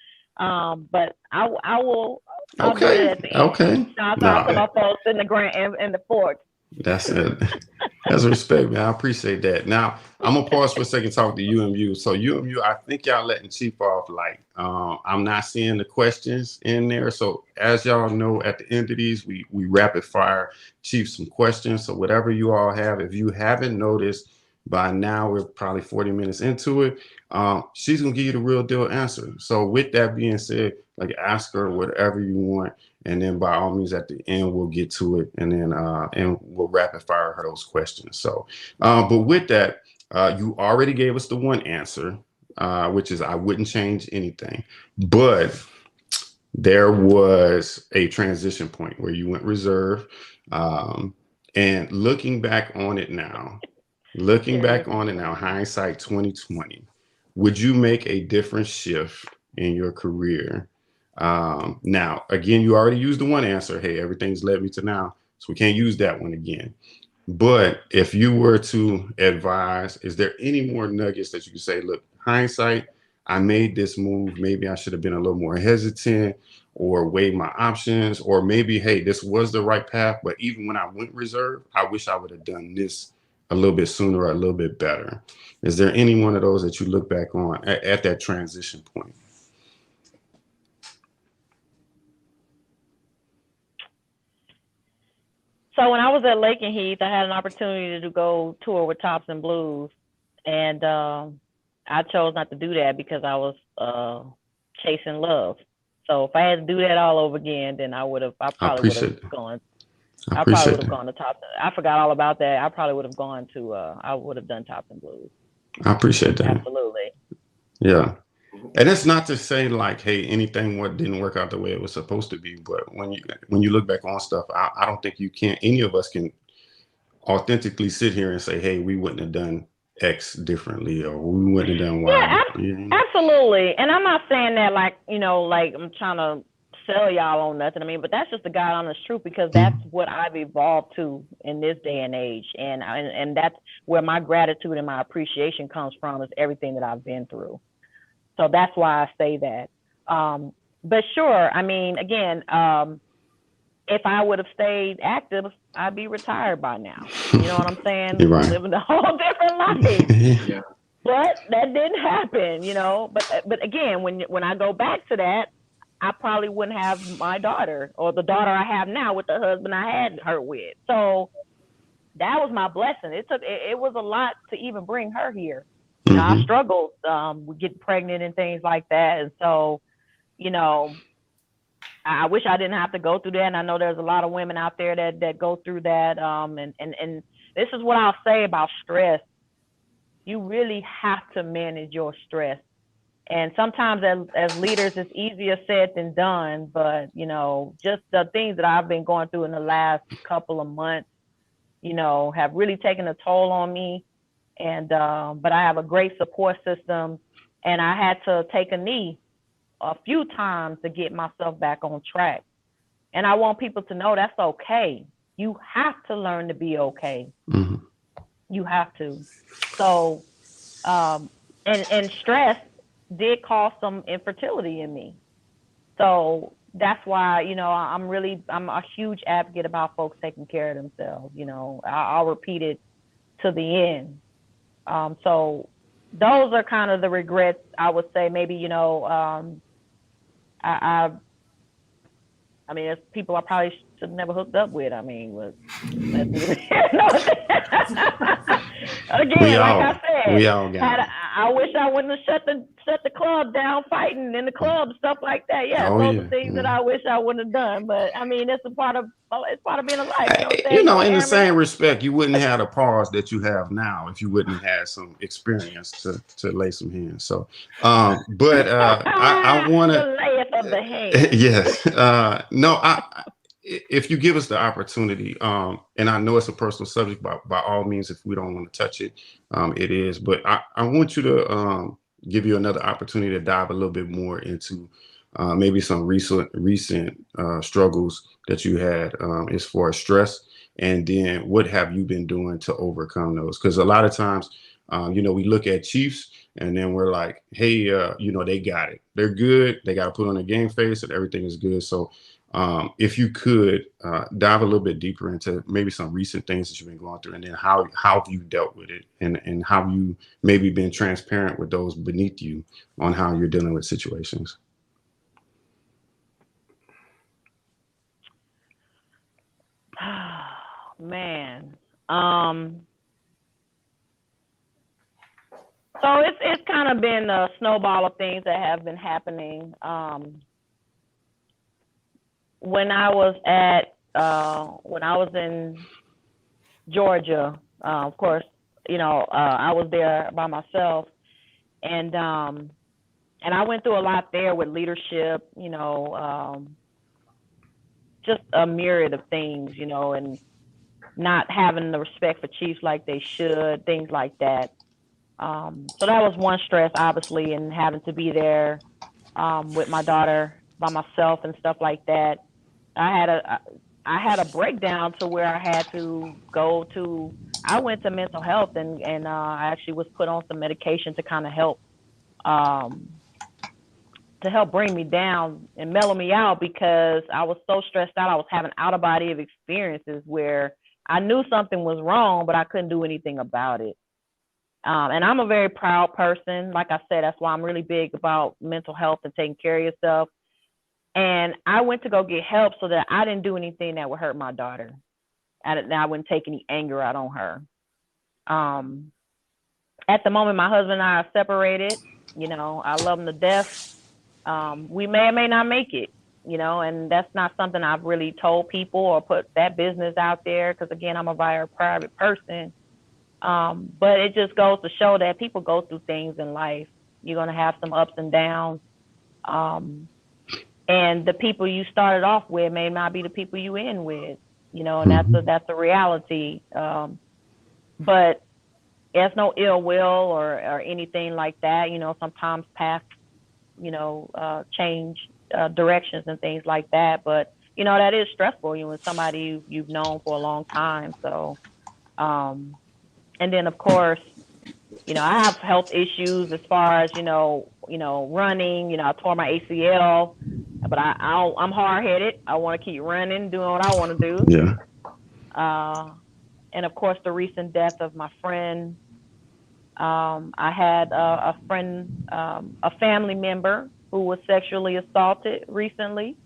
But I'll do it at the end. Okay. Shout out to my folks in the Forks. That's it. That's respect, man. I appreciate that. Now I'm gonna pause for a second, talk to uMu. So uMu, I think y'all letting Chief off light. I'm not seeing the questions in there. So as y'all know, at the end of these, we rapid fire Chief some questions. So whatever you all have, if you haven't noticed by now, we're probably 40 minutes into it. She's gonna give you the real deal answer. So with that being said, like ask her whatever you want. And then by all means, at the end, we'll get to it, and then and we'll rapid fire her those questions. So, but with that, you already gave us the one answer, which is I wouldn't change anything. But there was a transition point where you went reserve, and looking back on it now, hindsight 2020, would you make a different shift in your career? Now, again, you already used the one answer. Hey, everything's led me to now. So we can't use that one again. But if you were to advise, is there any more nuggets that you can say, look, hindsight, I made this move. Maybe I should have been a little more hesitant or weighed my options, or maybe, hey, this was the right path. But even when I went reserve, I wish I would have done this a little bit sooner or a little bit better. Is there any one of those that you look back on at that transition point? So when I was at Lake and Heath, I had an opportunity to go tour with Tops and Blues, and I chose not to do that because I was chasing love. So if I had to do that all over again, then I probably would have gone to Tops. I forgot all about that. I probably would have gone to I would have done Tops and Blues. I appreciate that. Absolutely. Yeah. And it's not to say like, hey, anything didn't work out the way it was supposed to be. But when you look back on stuff, I don't think any of us can authentically sit here and say, hey, we wouldn't have done X differently, or we wouldn't have done Y. Yeah, absolutely. And I'm not saying that like I'm trying to sell y'all on nothing. I mean, but that's just the God honest truth, because that's what I've evolved to in this day and age. And that's where my gratitude and my appreciation comes from, is everything that I've been through. So that's why I say that. But sure, I mean, again, if I would have stayed active, I'd be retired by now. You know what I'm saying? You're right. Living a whole different life. Yeah. But that didn't happen, you know. But again, when I go back to that, I probably wouldn't have my daughter, or the daughter I have now with the husband I had her with. So that was my blessing. It was a lot to even bring her here. You know, I struggled with getting pregnant and things like that. And so, you know, I wish I didn't have to go through that. And I know there's a lot of women out there that go through that. And this is what I'll say about stress. You really have to manage your stress. And sometimes as leaders, it's easier said than done. But, you know, just the things that I've been going through in the last couple of months, you know, have really taken a toll on me. And but I have a great support system, and I had to take a knee a few times to get myself back on track. And I want people to know that's okay. You have to learn to be okay. Mm-hmm. You have to. So, and stress did cause some infertility in me. So that's why, you know, I'm a huge advocate about folks taking care of themselves. You know, I'll repeat it to the end. So those are kind of the regrets, I would say. Maybe, you know, I mean, there's people I probably should have never hooked up with. I mean, again, I said, I wish I wouldn't have shut the club down, fighting in the club, stuff like that. Yeah, those are things that I wish I wouldn't have done. But I mean, it's part of being alive. You know what I'm saying? You know, in the same respect, you wouldn't have the pause that you have now if you wouldn't have had some experience to lay some hands. So, but I want to lay it of the hand. Yes. No, if you give us the opportunity, and I know it's a personal subject, by all means, if we don't want to touch it, it is. But I want you to give you another opportunity to dive a little bit more into maybe some recent struggles that you had as far as stress, and then what have you been doing to overcome those? Because a lot of times, we look at Chiefs and then we're like, hey, they got it. They're good. They got to put on a game face and everything is good. So if you could dive a little bit deeper into maybe some recent things that you've been going through, and then how have you dealt with it, and how you maybe been transparent with those beneath you on how you're dealing with situations. Man. So it's kind of been a snowball of things that have been happening. When I was in Georgia, of course, I was there by myself, and I went through a lot there with leadership, just a myriad of things, and not having the respect for chiefs like they should, things like that. So that was one stress, obviously, and having to be there with my daughter by myself and stuff like that. I had a breakdown to where I had to I went to mental health, and I actually was put on some medication to kind of help bring me down and mellow me out, because I was so stressed out. I was having out of body of experiences where I knew something was wrong, but I couldn't do anything about it. And I'm a very proud person. Like I said, that's why I'm really big about mental health and taking care of yourself. And I went to go get help so that I didn't do anything that would hurt my daughter. I wouldn't take any anger out on her. At the moment, my husband and I are separated. I love him to death. We may or may not make it, and that's not something I've really told people or put that business out there, because, again, I'm a very private person. But it just goes to show that people go through things in life. You're going to have some ups and downs. And the people you started off with may not be the people you end with, and that's a reality. But there's no ill will or anything like that. Sometimes paths, change directions and things like that. But, that is stressful, with somebody you've known for a long time. So, and then, of course, I have health issues as far as, running. I tore my ACL, but I'm hard-headed. I want to keep running, doing what I want to do. Yeah. And, of course, the recent death of my friend. I had a friend, a family member who was sexually assaulted recently.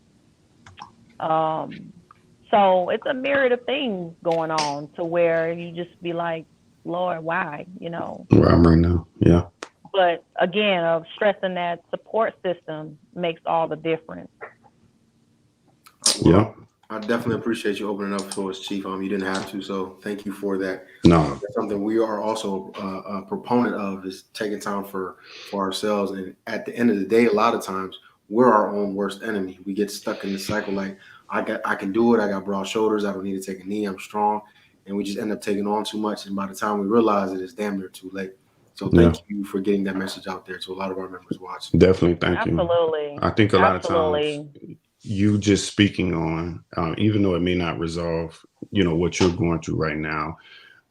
So it's a myriad of things going on to where you just be like, Lord, why, Where I'm right now. Yeah. But again, of stressing that support system makes all the difference. Well, I definitely appreciate you opening up to us, Chief. You didn't have to, so thank you for that. No. That's something we are also a proponent of, is taking time for ourselves. And at the end of the day, a lot of times we're our own worst enemy. We get stuck in the cycle like, I can do it. I got broad shoulders. I don't need to take a knee. I'm strong. And we just end up taking on too much. And by the time we realize it, it's damn near too late. So thank you for getting that message out there to a lot of our members watching. Definitely. Thank you. Absolutely. I think a lot of times you just speaking on, even though it may not resolve, what you're going through right now,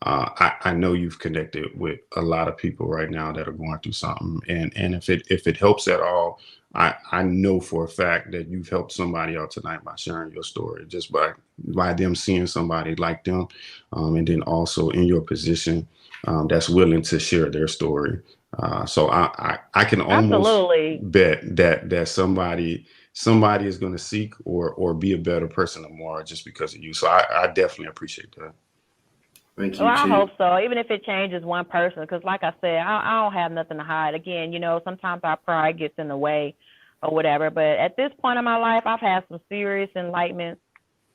I know you've connected with a lot of people right now that are going through something. And if it helps at all, I know for a fact that you've helped somebody out tonight by sharing your story, just by them seeing somebody like them. And then also in your position, that's willing to share their story. So I can almost bet that somebody is going to seek or be a better person tomorrow just because of you. So I definitely appreciate that. Thank you. Well, I hope so, even if it changes one person, because like I said, I don't have nothing to hide. Again, sometimes our pride gets in the way or whatever. But at this point in my life, I've had some serious enlightening.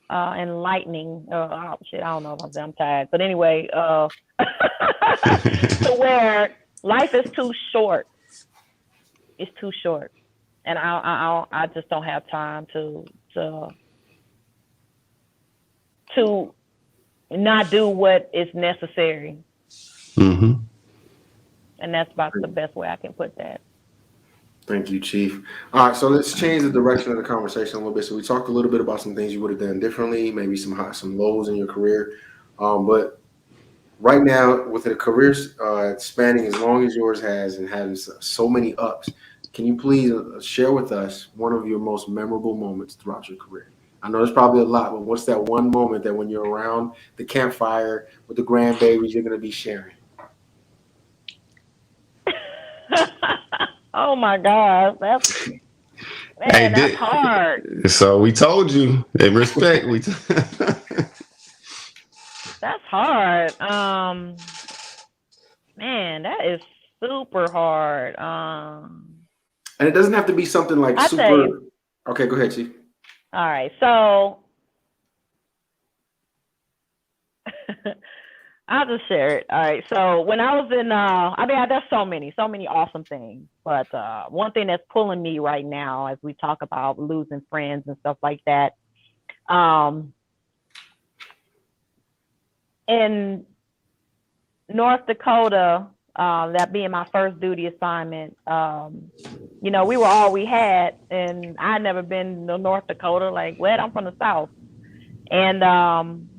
Oh shit, I don't know if I'm tired, but anyway, to where life is too short. It's too short, and I just don't have time to not do what is necessary. And that's about the best way I can put that. Thank you, Chief. All right, so let's change the direction of the conversation a little bit. So we talked a little bit about some things you would have done differently, maybe some highs, some lows in your career. But right now, with a career spanning as long as yours has and having so many ups, can you please share with us one of your most memorable moments throughout your career? I know there's probably a lot, but what's that one moment that when you're around the campfire with the grandbabies, you're going to be sharing? Oh my gosh, Hey, that's hard. so we told you in respect. That's hard. Man, that is super hard. And it doesn't have to be something like I tell super. you. Okay, go ahead, Chief. All right, so I'll just share it. All right, so when I was in, I mean, there's so many awesome things, but one thing that's pulling me right now, as we talk about losing friends and stuff like that, in North Dakota, that being my first duty assignment, you know, we were all we had, and I'd never been to North Dakota. Like, what? I'm from the South. And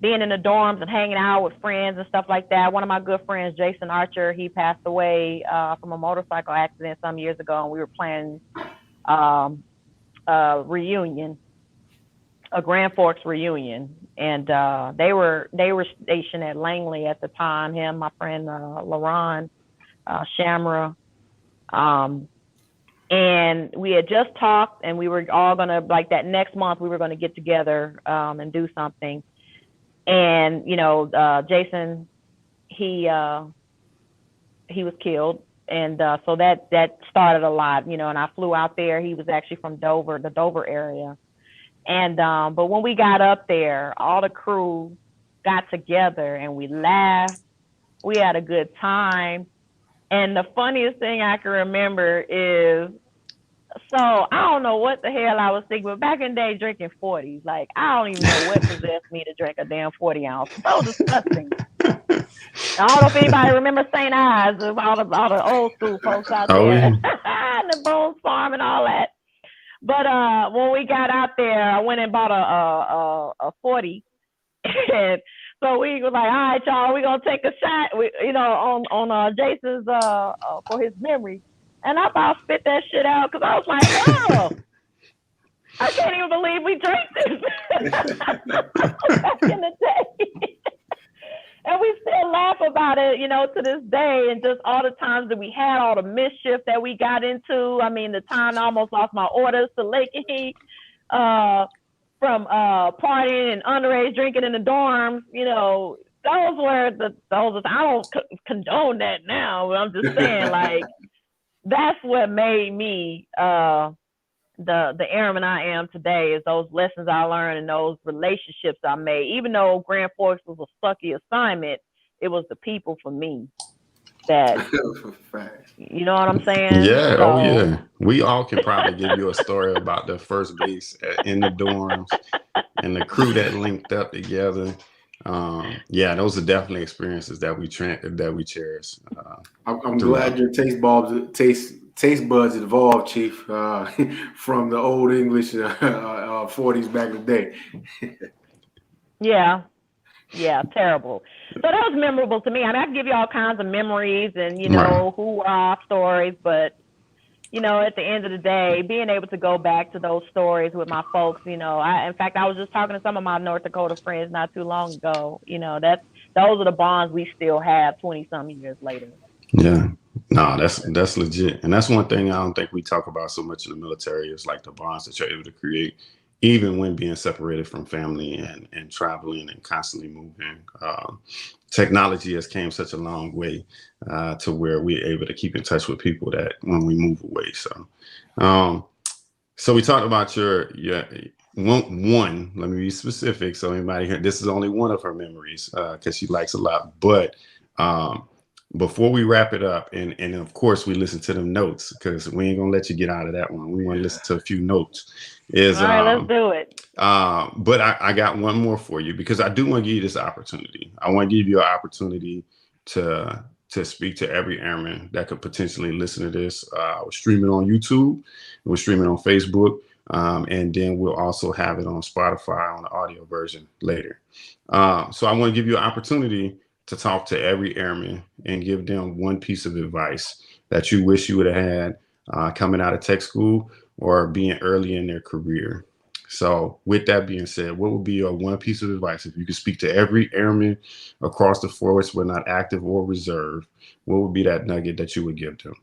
being in the dorms and hanging out with friends and stuff like that. One of my good friends, Jason Archer, he passed away from a motorcycle accident some years ago, and we were planning a reunion, a Grand Forks reunion, and they were stationed at Langley at the time. Him, my friend LaRon Shamra, and we had just talked, and we were all gonna, like, that next month we were gonna get together and do something. And you know, Jason, he was killed, and so that started a lot, you know. And I flew out there. He was actually from Dover, the Dover area. And but when we got up there, all the crew got together and we laughed. We had a good time. And the funniest thing I can remember is, so I don't know what the hell I was thinking, but back in the day, drinking 40s, like, I don't even know what possessed me to drink a damn 40 ounce. So disgusting. I don't know if anybody remembers St. Ives, all the old school folks out there, Yeah. and the Boone's Farm and all that. But when we got out there, I went and bought a 40, and so we was like, all right, y'all, we're gonna take a shot, you know, on Jason's for his memory. And I about spit that shit out because I was like, oh, I can't even believe we drank this back in the day. And we still laugh about it, you know, to this day, and just all the times that we had, all the mischief that we got into. I mean, the time I almost lost my orders to Lake Heat from partying and underage drinking in the dorms. You know, those were I don't condone that now. But I'm just saying, like, that's what made me the airman I am today, is those lessons I learned and those relationships I made. Even though Grand Forks was a sucky assignment, it was the people for me that, you know what I'm saying? Yeah. So, Oh, yeah. We all can probably give you a story about the first base in the dorms and the crew that linked up together. Yeah, those are definitely experiences that we cherish. I'm glad your taste buds evolved, Chief, from the old English 40s back in the day. yeah, terrible. So that was memorable to me. I mean, I can give you all kinds of memories and, you know, hoorah stories, but, you know, at the end of the day, being able to go back to those stories with my folks, you know, in fact, I was just talking to some of my North Dakota friends not too long ago. You know, those are the bonds we still have 20-some years later. Yeah. No, that's legit. And that's one thing I don't think we talk about so much in the military, is like the bonds that you're able to create, even when being separated from family and traveling and constantly moving. Technology has came such a long way to where we're able to keep in touch with people that when we move away. So we talked about your one. Let me be specific. So anybody here, this is only one of her memories because she likes a lot. But before we wrap it up, and of course we listen to them notes, because we ain't gonna let you get out of that one. We want to listen to a few notes. All right, let's do it. But I got one more for you, because I do want to give you this opportunity. I want to give you an opportunity to to speak to every airman that could potentially listen to this. We're streaming on YouTube, we're streaming on Facebook, and then we'll also have it on Spotify on the audio version later. So I want to give you an opportunity to talk to every airman and give them one piece of advice that you wish you would have had coming out of tech school or being early in their career. So with that being said, what would be your one piece of advice if you could speak to every airman across the force, whether not active or reserve? What would be that nugget that you would give them?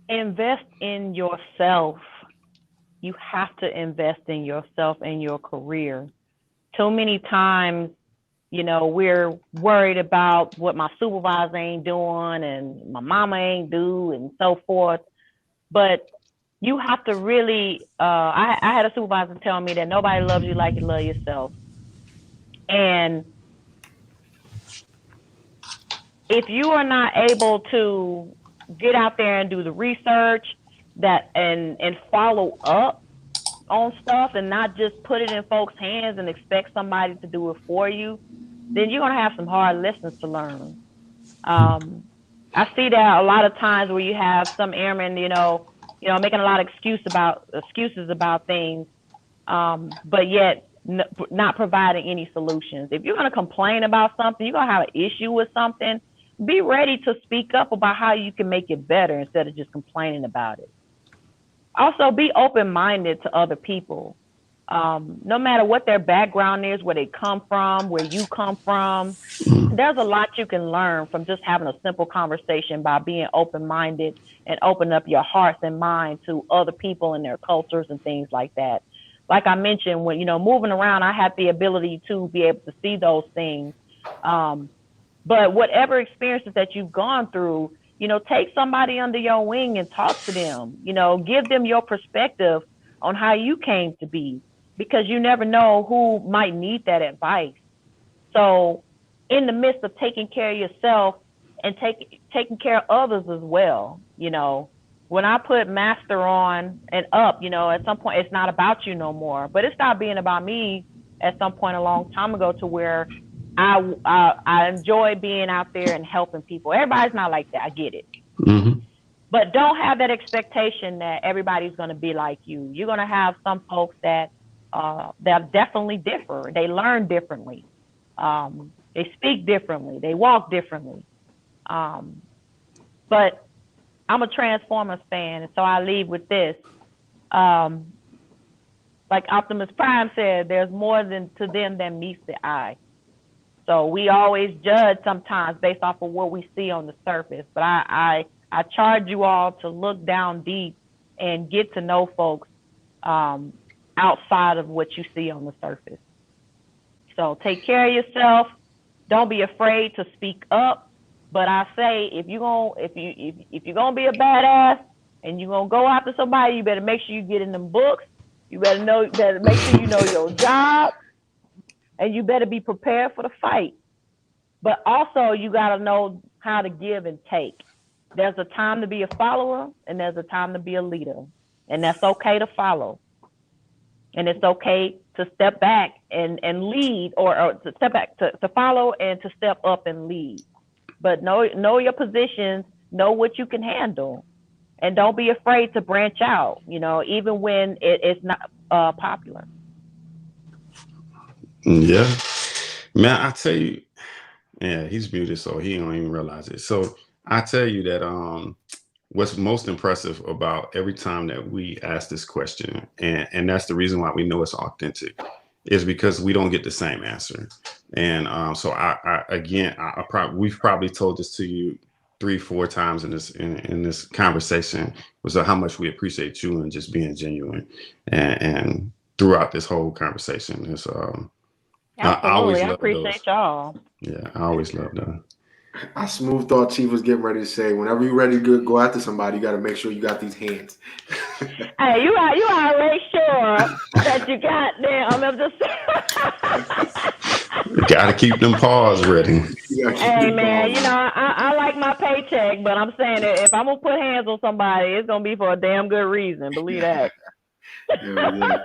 Invest in yourself. You have to invest in yourself and your career. Too many times, you know, we're worried about what my supervisor ain't doing and my mama ain't do and so forth. But you have to really, I had a supervisor tell me that nobody loves you like you love yourself. And if you are not able to get out there and do the research that and follow up on stuff and not just put it in folks' hands and expect somebody to do it for you, then you're going to have some hard lessons to learn. I see that a lot of times where you have some airmen, you know, making a lot of excuses about things, but yet not providing any solutions. If you're going to complain about something, you're going to have an issue with something, be ready to speak up about how you can make it better instead of just complaining about it. Also, be open-minded to other people. No matter what their background is, where they come from, where you come from, there's a lot you can learn from just having a simple conversation by being open-minded and open up your hearts and mind to other people and their cultures and things like that. Like I mentioned, when, you know, moving around, I had the ability to be able to see those things. But whatever experiences that you've gone through, you know, take somebody under your wing and talk to them, you know, give them your perspective on how you came to be, because you never know who might need that advice. So in the midst of taking care of yourself and taking care of others as well, you know, when I put master on and up, you know, at some point it's not about you no more, but it stopped being about me at some point a long time ago, to where I enjoy being out there and helping people. Everybody's not like that. I get it. Mm-hmm. But don't have that expectation that everybody's going to be like you. You're going to have some folks that definitely differ. They learn differently. They speak differently. They walk differently. But I'm a Transformers fan, and so I leave with this. Like Optimus Prime said, there's more to them than meets the eye. So we always judge sometimes based off of what we see on the surface. But I charge you all to look down deep and get to know folks outside of what you see on the surface. So take care of yourself. Don't be afraid to speak up. But I say, if you're gonna be a badass and you're gonna go after somebody, you better make sure you get in them books. You better make sure you know your job. And you better be prepared for the fight. But also, you got to know how to give and take. There's a time to be a follower, and there's a time to be a leader. And that's okay to follow. And it's okay to step back and lead, or to step back, to follow and to step up and lead. But know your positions, know what you can handle. And don't be afraid to branch out, you know, even when it's not popular. Yeah, man, I tell you, yeah, he's muted, so he don't even realize it. So I tell you that what's most impressive about every time that we ask this question, and that's the reason why we know it's authentic, is because we don't get the same answer. And so we've probably told this to you 3-4 times in this conversation, was how much we appreciate you and just being genuine, and throughout this whole conversation. It's Absolutely. I appreciate y'all. Yeah, I always love that. I smooth thought Chief was getting ready to say, whenever you're ready to go after somebody, you got to make sure you got these hands. Hey, you gotta make sure that you got them. I'm just got to keep them paws ready. Hey, man, you know, I like my paycheck, but I'm saying that if I'm going to put hands on somebody, it's going to be for a damn good reason. Believe that. Yeah, we did.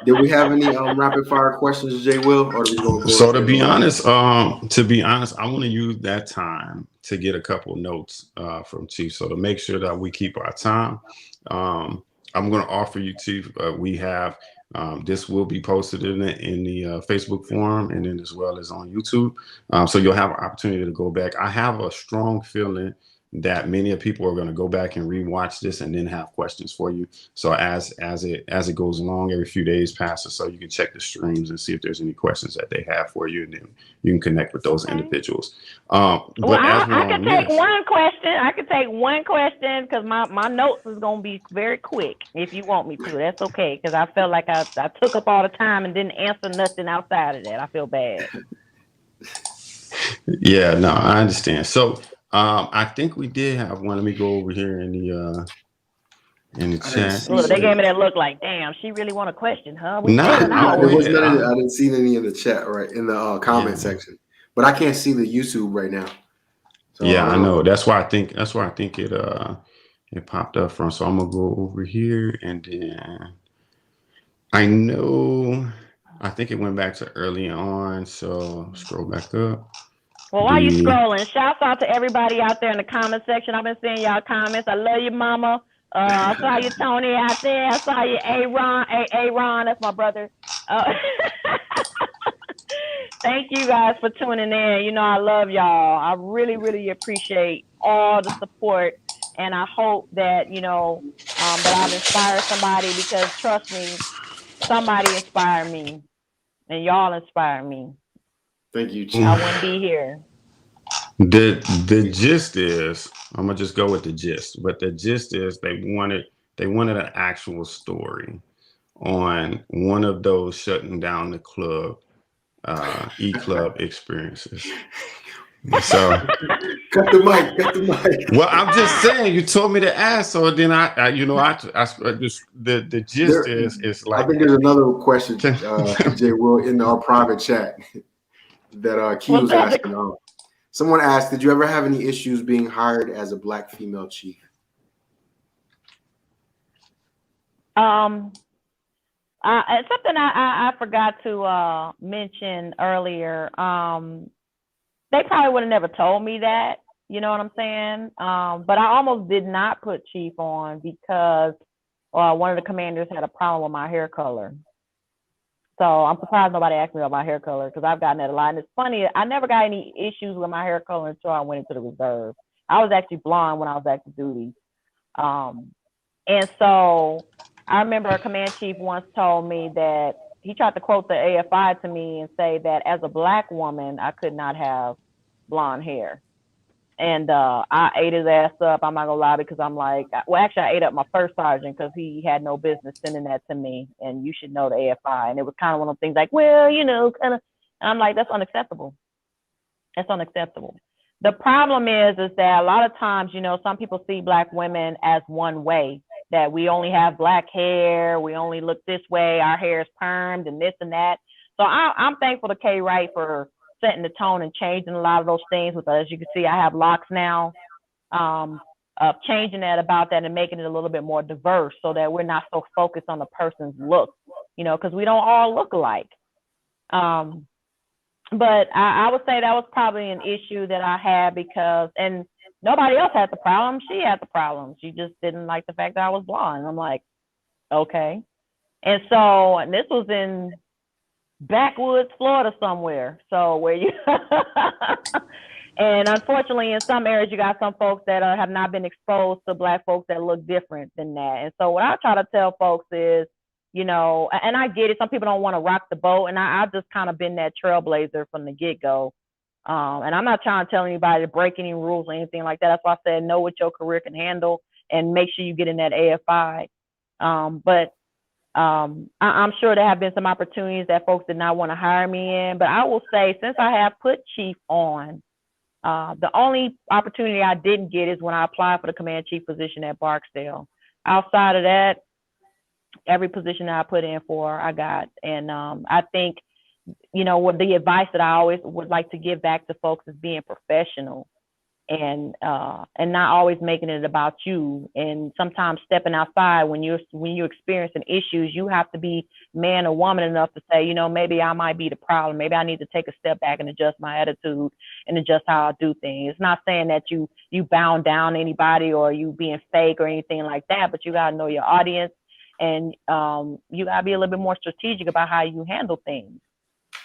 Did we have any rapid fire questions, Jay Will, or do we go? So to be honest, I want to use that time to get a couple notes from Chief. So to make sure that we keep our time, I'm going to offer you, Chief. We have this will be posted in the Facebook forum, and then as well as on YouTube. So you'll have an opportunity to go back. I have a strong feeling that many of people are going to go back and rewatch this and then have questions for you. So as it goes along, every few days passes, so you can check the streams and see if there's any questions that they have for you, and then you can connect with those individuals. Well, I can take one question. I can take one question because my notes is going to be very quick. If you want me to, that's okay. Because I felt like I took up all the time and didn't answer nothing outside of that. I feel bad. Yeah, no, I understand. So I think we did have one. Let me go over here in the chat. Look, they gave me that look like, damn, she really want a question, huh? There was none. I didn't see any in the chat, right, in the comment section, but I can't see the YouTube right now. So, yeah, I know. That's why I think it popped up from. So I'm gonna go over here, and then I think it went back to early on. So scroll back up. Well, while you scrolling, shouts out to everybody out there in the comment section. I've been seeing y'all comments. I love you, Mama. I saw you, Tony, out there. I saw you, Aaron. That's my brother. Thank you guys for tuning in. You know, I love y'all. I really, really appreciate all the support. And I hope that, that I've inspired somebody, because trust me, somebody inspired me. And y'all inspired me. Thank you, Chief. I wouldn't be here. The gist is, I'm gonna just go with the gist, but the gist is they wanted an actual story on one of those shutting down the club, e-club experiences. So cut the mic. Well, I'm just saying, you told me to ask, so then the gist is like, I think there's another question, Jay Will, in our private chat that Q was asking. Someone asked, did you ever have any issues being hired as a Black female chief? Something I forgot to mention earlier. They probably would have never told me that, you know what I'm saying? But I almost did not put chief on because one of the commanders had a problem with my hair color. So I'm surprised nobody asked me about my hair color, because I've gotten that a lot. And it's funny, I never got any issues with my hair color until I went into the reserve. I was actually blonde when I was active duty. And so I remember a command chief once told me that he tried to quote the AFI to me and say that as a Black woman, I could not have blonde hair. And I ate his ass up. I'm not gonna lie, because I'm like, well, actually, I ate up my first sergeant because he had no business sending that to me. And you should know the AFI. And it was kind of one of those things like, well, kind of. And I'm like, that's unacceptable. That's unacceptable. The problem is that a lot of times, some people see Black women as one way, that we only have Black hair, we only look this way, our hair is permed and this and that. So I'm thankful to Kay Wright for setting the tone and changing a lot of those things. With, as you can see, I have locks now, changing that about that and making it a little bit more diverse, so that we're not so focused on the person's look, because we don't all look alike. But I would say that was probably an issue that I had, because, and nobody else had the problem. She had the problem. She just didn't like the fact that I was blonde. I'm like, okay. And so, and this was in backwoods Florida somewhere. So where you, and unfortunately in some areas you got some folks that have not been exposed to Black folks that look different than that. And so what I try to tell folks is, and I get it, some people don't want to rock the boat, and I've just kind of been that trailblazer from the get-go. And I'm not trying to tell anybody to break any rules or anything like that. That's why I said know what your career can handle and make sure you get in that AFI. But I'm sure there have been some opportunities that folks did not want to hire me in. But I will say, since I have put chief on, the only opportunity I didn't get is when I applied for the command chief position at Barksdale. Outside of that, every position that I put in for, I got. And I think, what the advice that I always would like to give back to folks is being professional. and not always making it about you. And sometimes stepping outside when you're experiencing issues, you have to be man or woman enough to say, maybe I might be the problem. Maybe I need to take a step back and adjust my attitude and adjust how I do things. It's not saying that you bound down anybody or you being fake or anything like that, but you got to know your audience, and you got to be a little bit more strategic about how you handle things.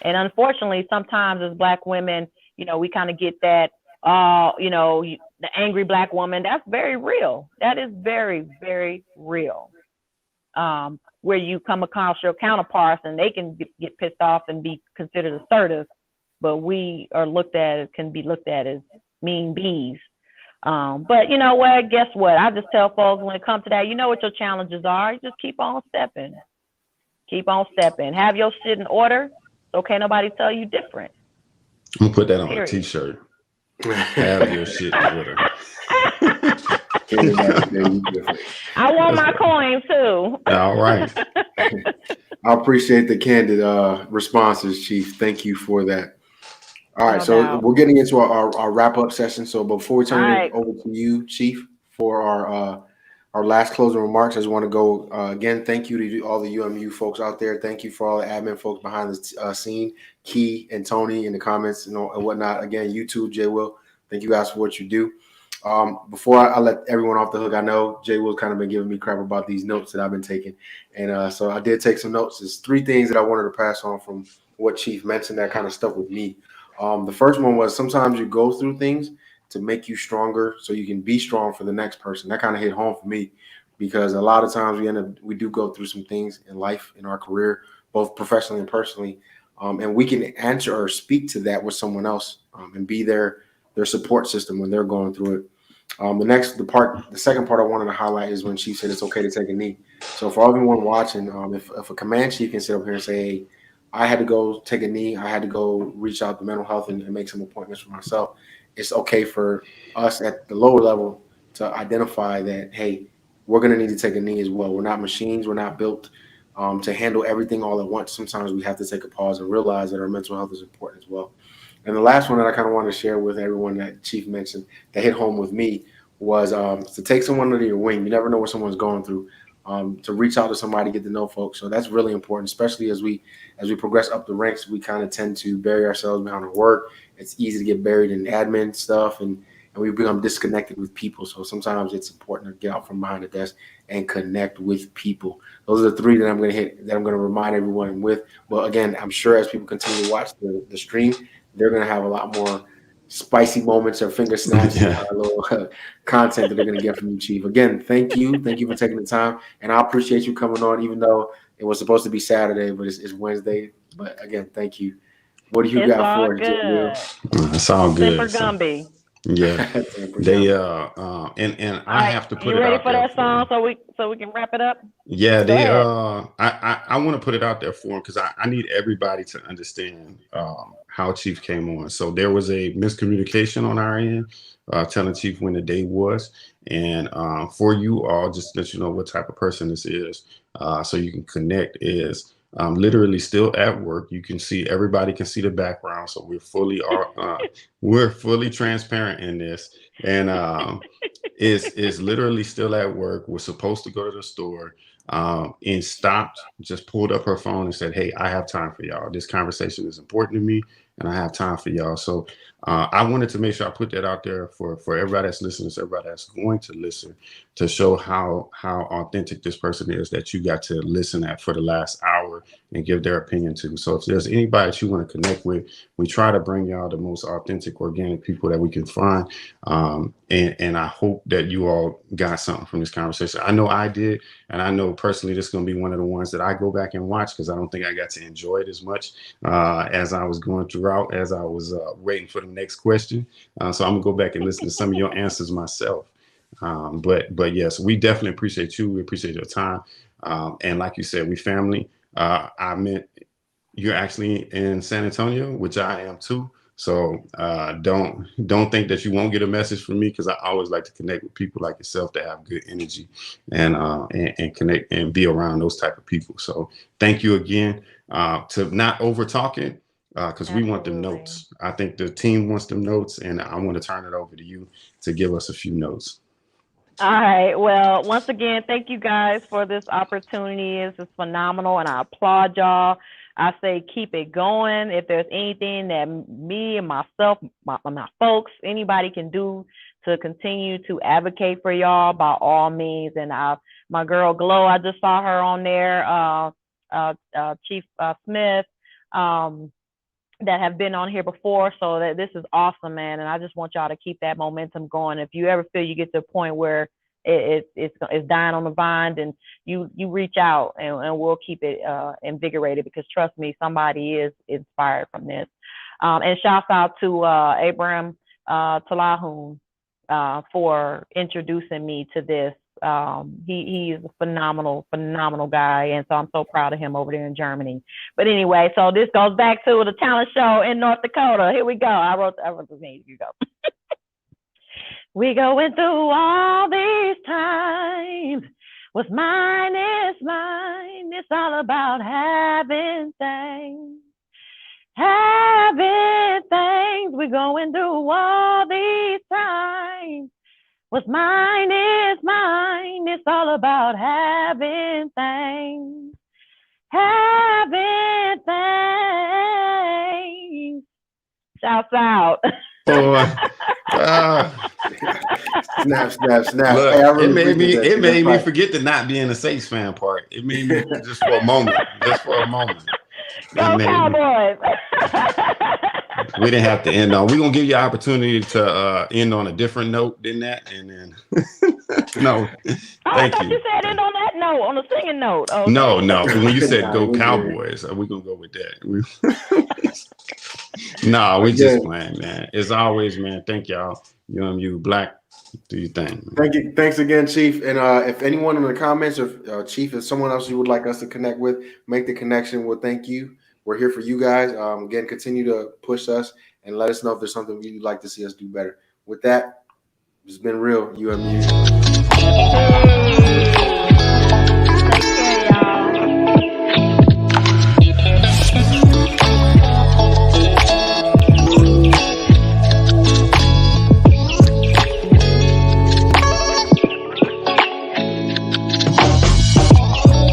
And unfortunately, sometimes as Black women, we kind of get that, the angry Black woman. That's very real. That is very, very real. Where you come across your counterparts and they can get pissed off and be considered assertive, but we can be looked at as mean bees. But you know what? Guess what? I just tell folks when it comes to that, you know what your challenges are. You just keep on stepping. Keep on stepping. Have your shit in order, so can't nobody tell you different. I'm gonna put that on a t-shirt. Have your shit in order. I want my coin too. All right. I appreciate the candid responses, Chief. Thank you for that. All right, so we're getting into our wrap-up session. So before we turn it over to you, Chief, for our last closing remarks, I just want to go again. Thank you to all the uMu folks out there. Thank you for all the admin folks behind the scene, Key and Tony in the comments and whatnot. Again, YouTube, J. Will, thank you guys for what you do. Before I let everyone off the hook, I know J. Will's kind of been giving me crap about these notes that I've been taking, and so I did take some notes. There's 3 things that I wanted to pass on from what Chief mentioned that kind of stuck with me. The first one was sometimes you go through things to make you stronger so you can be strong for the next person. That kind of hit home for me because a lot of times we do go through some things in life, in our career, both professionally and personally, and we can answer or speak to that with someone else and be their support system when they're going through it. The second part I wanted to highlight is when Chief said it's okay to take a knee. So for everyone watching, if a command chief can sit up here and say, hey, I had to go take a knee, I had to go reach out to mental health and make some appointments for myself, it's okay for us at the lower level to identify that, hey, we're going to need to take a knee as well. We're not machines. We're not built to handle everything all at once. Sometimes we have to take a pause and realize that our mental health is important as well. And the last one that I kind of want to share with everyone that Chief mentioned that hit home with me was to take someone under your wing. You never know what someone's going through. To reach out to somebody, get to know folks. So that's really important, especially as we progress up the ranks. We kind of tend to bury ourselves behind our work. It's easy to get buried in admin stuff, and we become disconnected with people. So sometimes it's important to get out from behind the desk and connect with people. Those are the 3 that I'm going to hit, that I'm going to remind everyone with. But again, I'm sure as people continue to watch the stream, they're going to have a lot more spicy moments or finger snaps, little content that they're going to get from you, Chief. Again, thank you for taking the time, and I appreciate you coming on, even though it was supposed to be Saturday, but it's Wednesday. But again, thank you. What do you got for us? It's all good. Semper Gumby. Yeah, they and I have to put it out there. You ready for that song so we can wrap it up? Yeah, they I want to put it out there for them because I need everybody to understand how Chief came on. So there was a miscommunication on our end, telling Chief when the day was, and for you all, just to let you know what type of person this is, so you can connect is. Literally still at work. You can see, everybody can see the background. So we're fully transparent in this. And is literally still at work. We're supposed to go to the store and stopped, just pulled up her phone and said, hey, I have time for y'all. This conversation is important to me and I have time for y'all. So I wanted to make sure I put that out there for everybody that's listening, everybody that's going to listen, to show how authentic this person is that you got to listen at for the last hour and give their opinion to. So if there's anybody that you want to connect with, we try to bring y'all the most authentic, organic people that we can find. And I hope that you all got something from this conversation. I know I did. And I know personally, this is going to be one of the ones that I go back and watch because I don't think I got to enjoy it as much as I was going throughout, as I was waiting for the next question. So I'm gonna go back and listen to some of your answers myself. But yes, we definitely appreciate you. We appreciate your time. And like you said, we family. I meant you're actually in San Antonio, which I am too. So don't think that you won't get a message from me, because I always like to connect with people like yourself that have good energy and connect and be around those type of people. So thank you again. To not over talking, because we want them Absolutely. notes. I think the team wants them notes, and I want to turn it over to you to give us a few notes. All right. Well, once again, thank you guys for this opportunity. This is phenomenal, and I applaud y'all. I say keep it going. If there's anything that me and myself, my folks, anybody can do to continue to advocate for y'all, by all means. And my girl Glow, I just saw her on there, Chief Smith, that have been on here before. So that this is awesome, man. And I just want y'all to keep that momentum going. If you ever feel you get to a point where it's dying on the vine, then you reach out, and we'll keep it invigorated, because trust me, somebody is inspired from this. And shouts out to Abraham Talahun for introducing me to this. He is a phenomenal guy, and so I'm so proud of him over there in Germany. But anyway, so this goes back to the talent show in North Dakota. Here we go. I wrote the name. Here you go. We going through all these times. What's mine is mine. It's all about having things. Having things. We're going through all these times. What's mine is mine. It's all about having things. Having things. Shouts out. Snap. Look, Hey, I really it made me right. forget the not being a Saints fan part. It made me just for a moment. Go Cowboys. We didn't have to end on. We're gonna give you an opportunity to end on a different note than that, and then no. I thought you said end on that note, on a singing note. Okay. No. When you said go Cowboys, we're gonna go with that. No, we just playing, man. As always, man. Thank y'all. uMu Black, do your thing. Man. Thank you. Thanks again, Chief. And if anyone in the comments, or Chief, if someone else you would like us to connect with, make the connection. Well, thank you. We're here for you guys. Again, continue to push us and let us know if there's something you'd like to see us do better. With that, it's been real, uMu.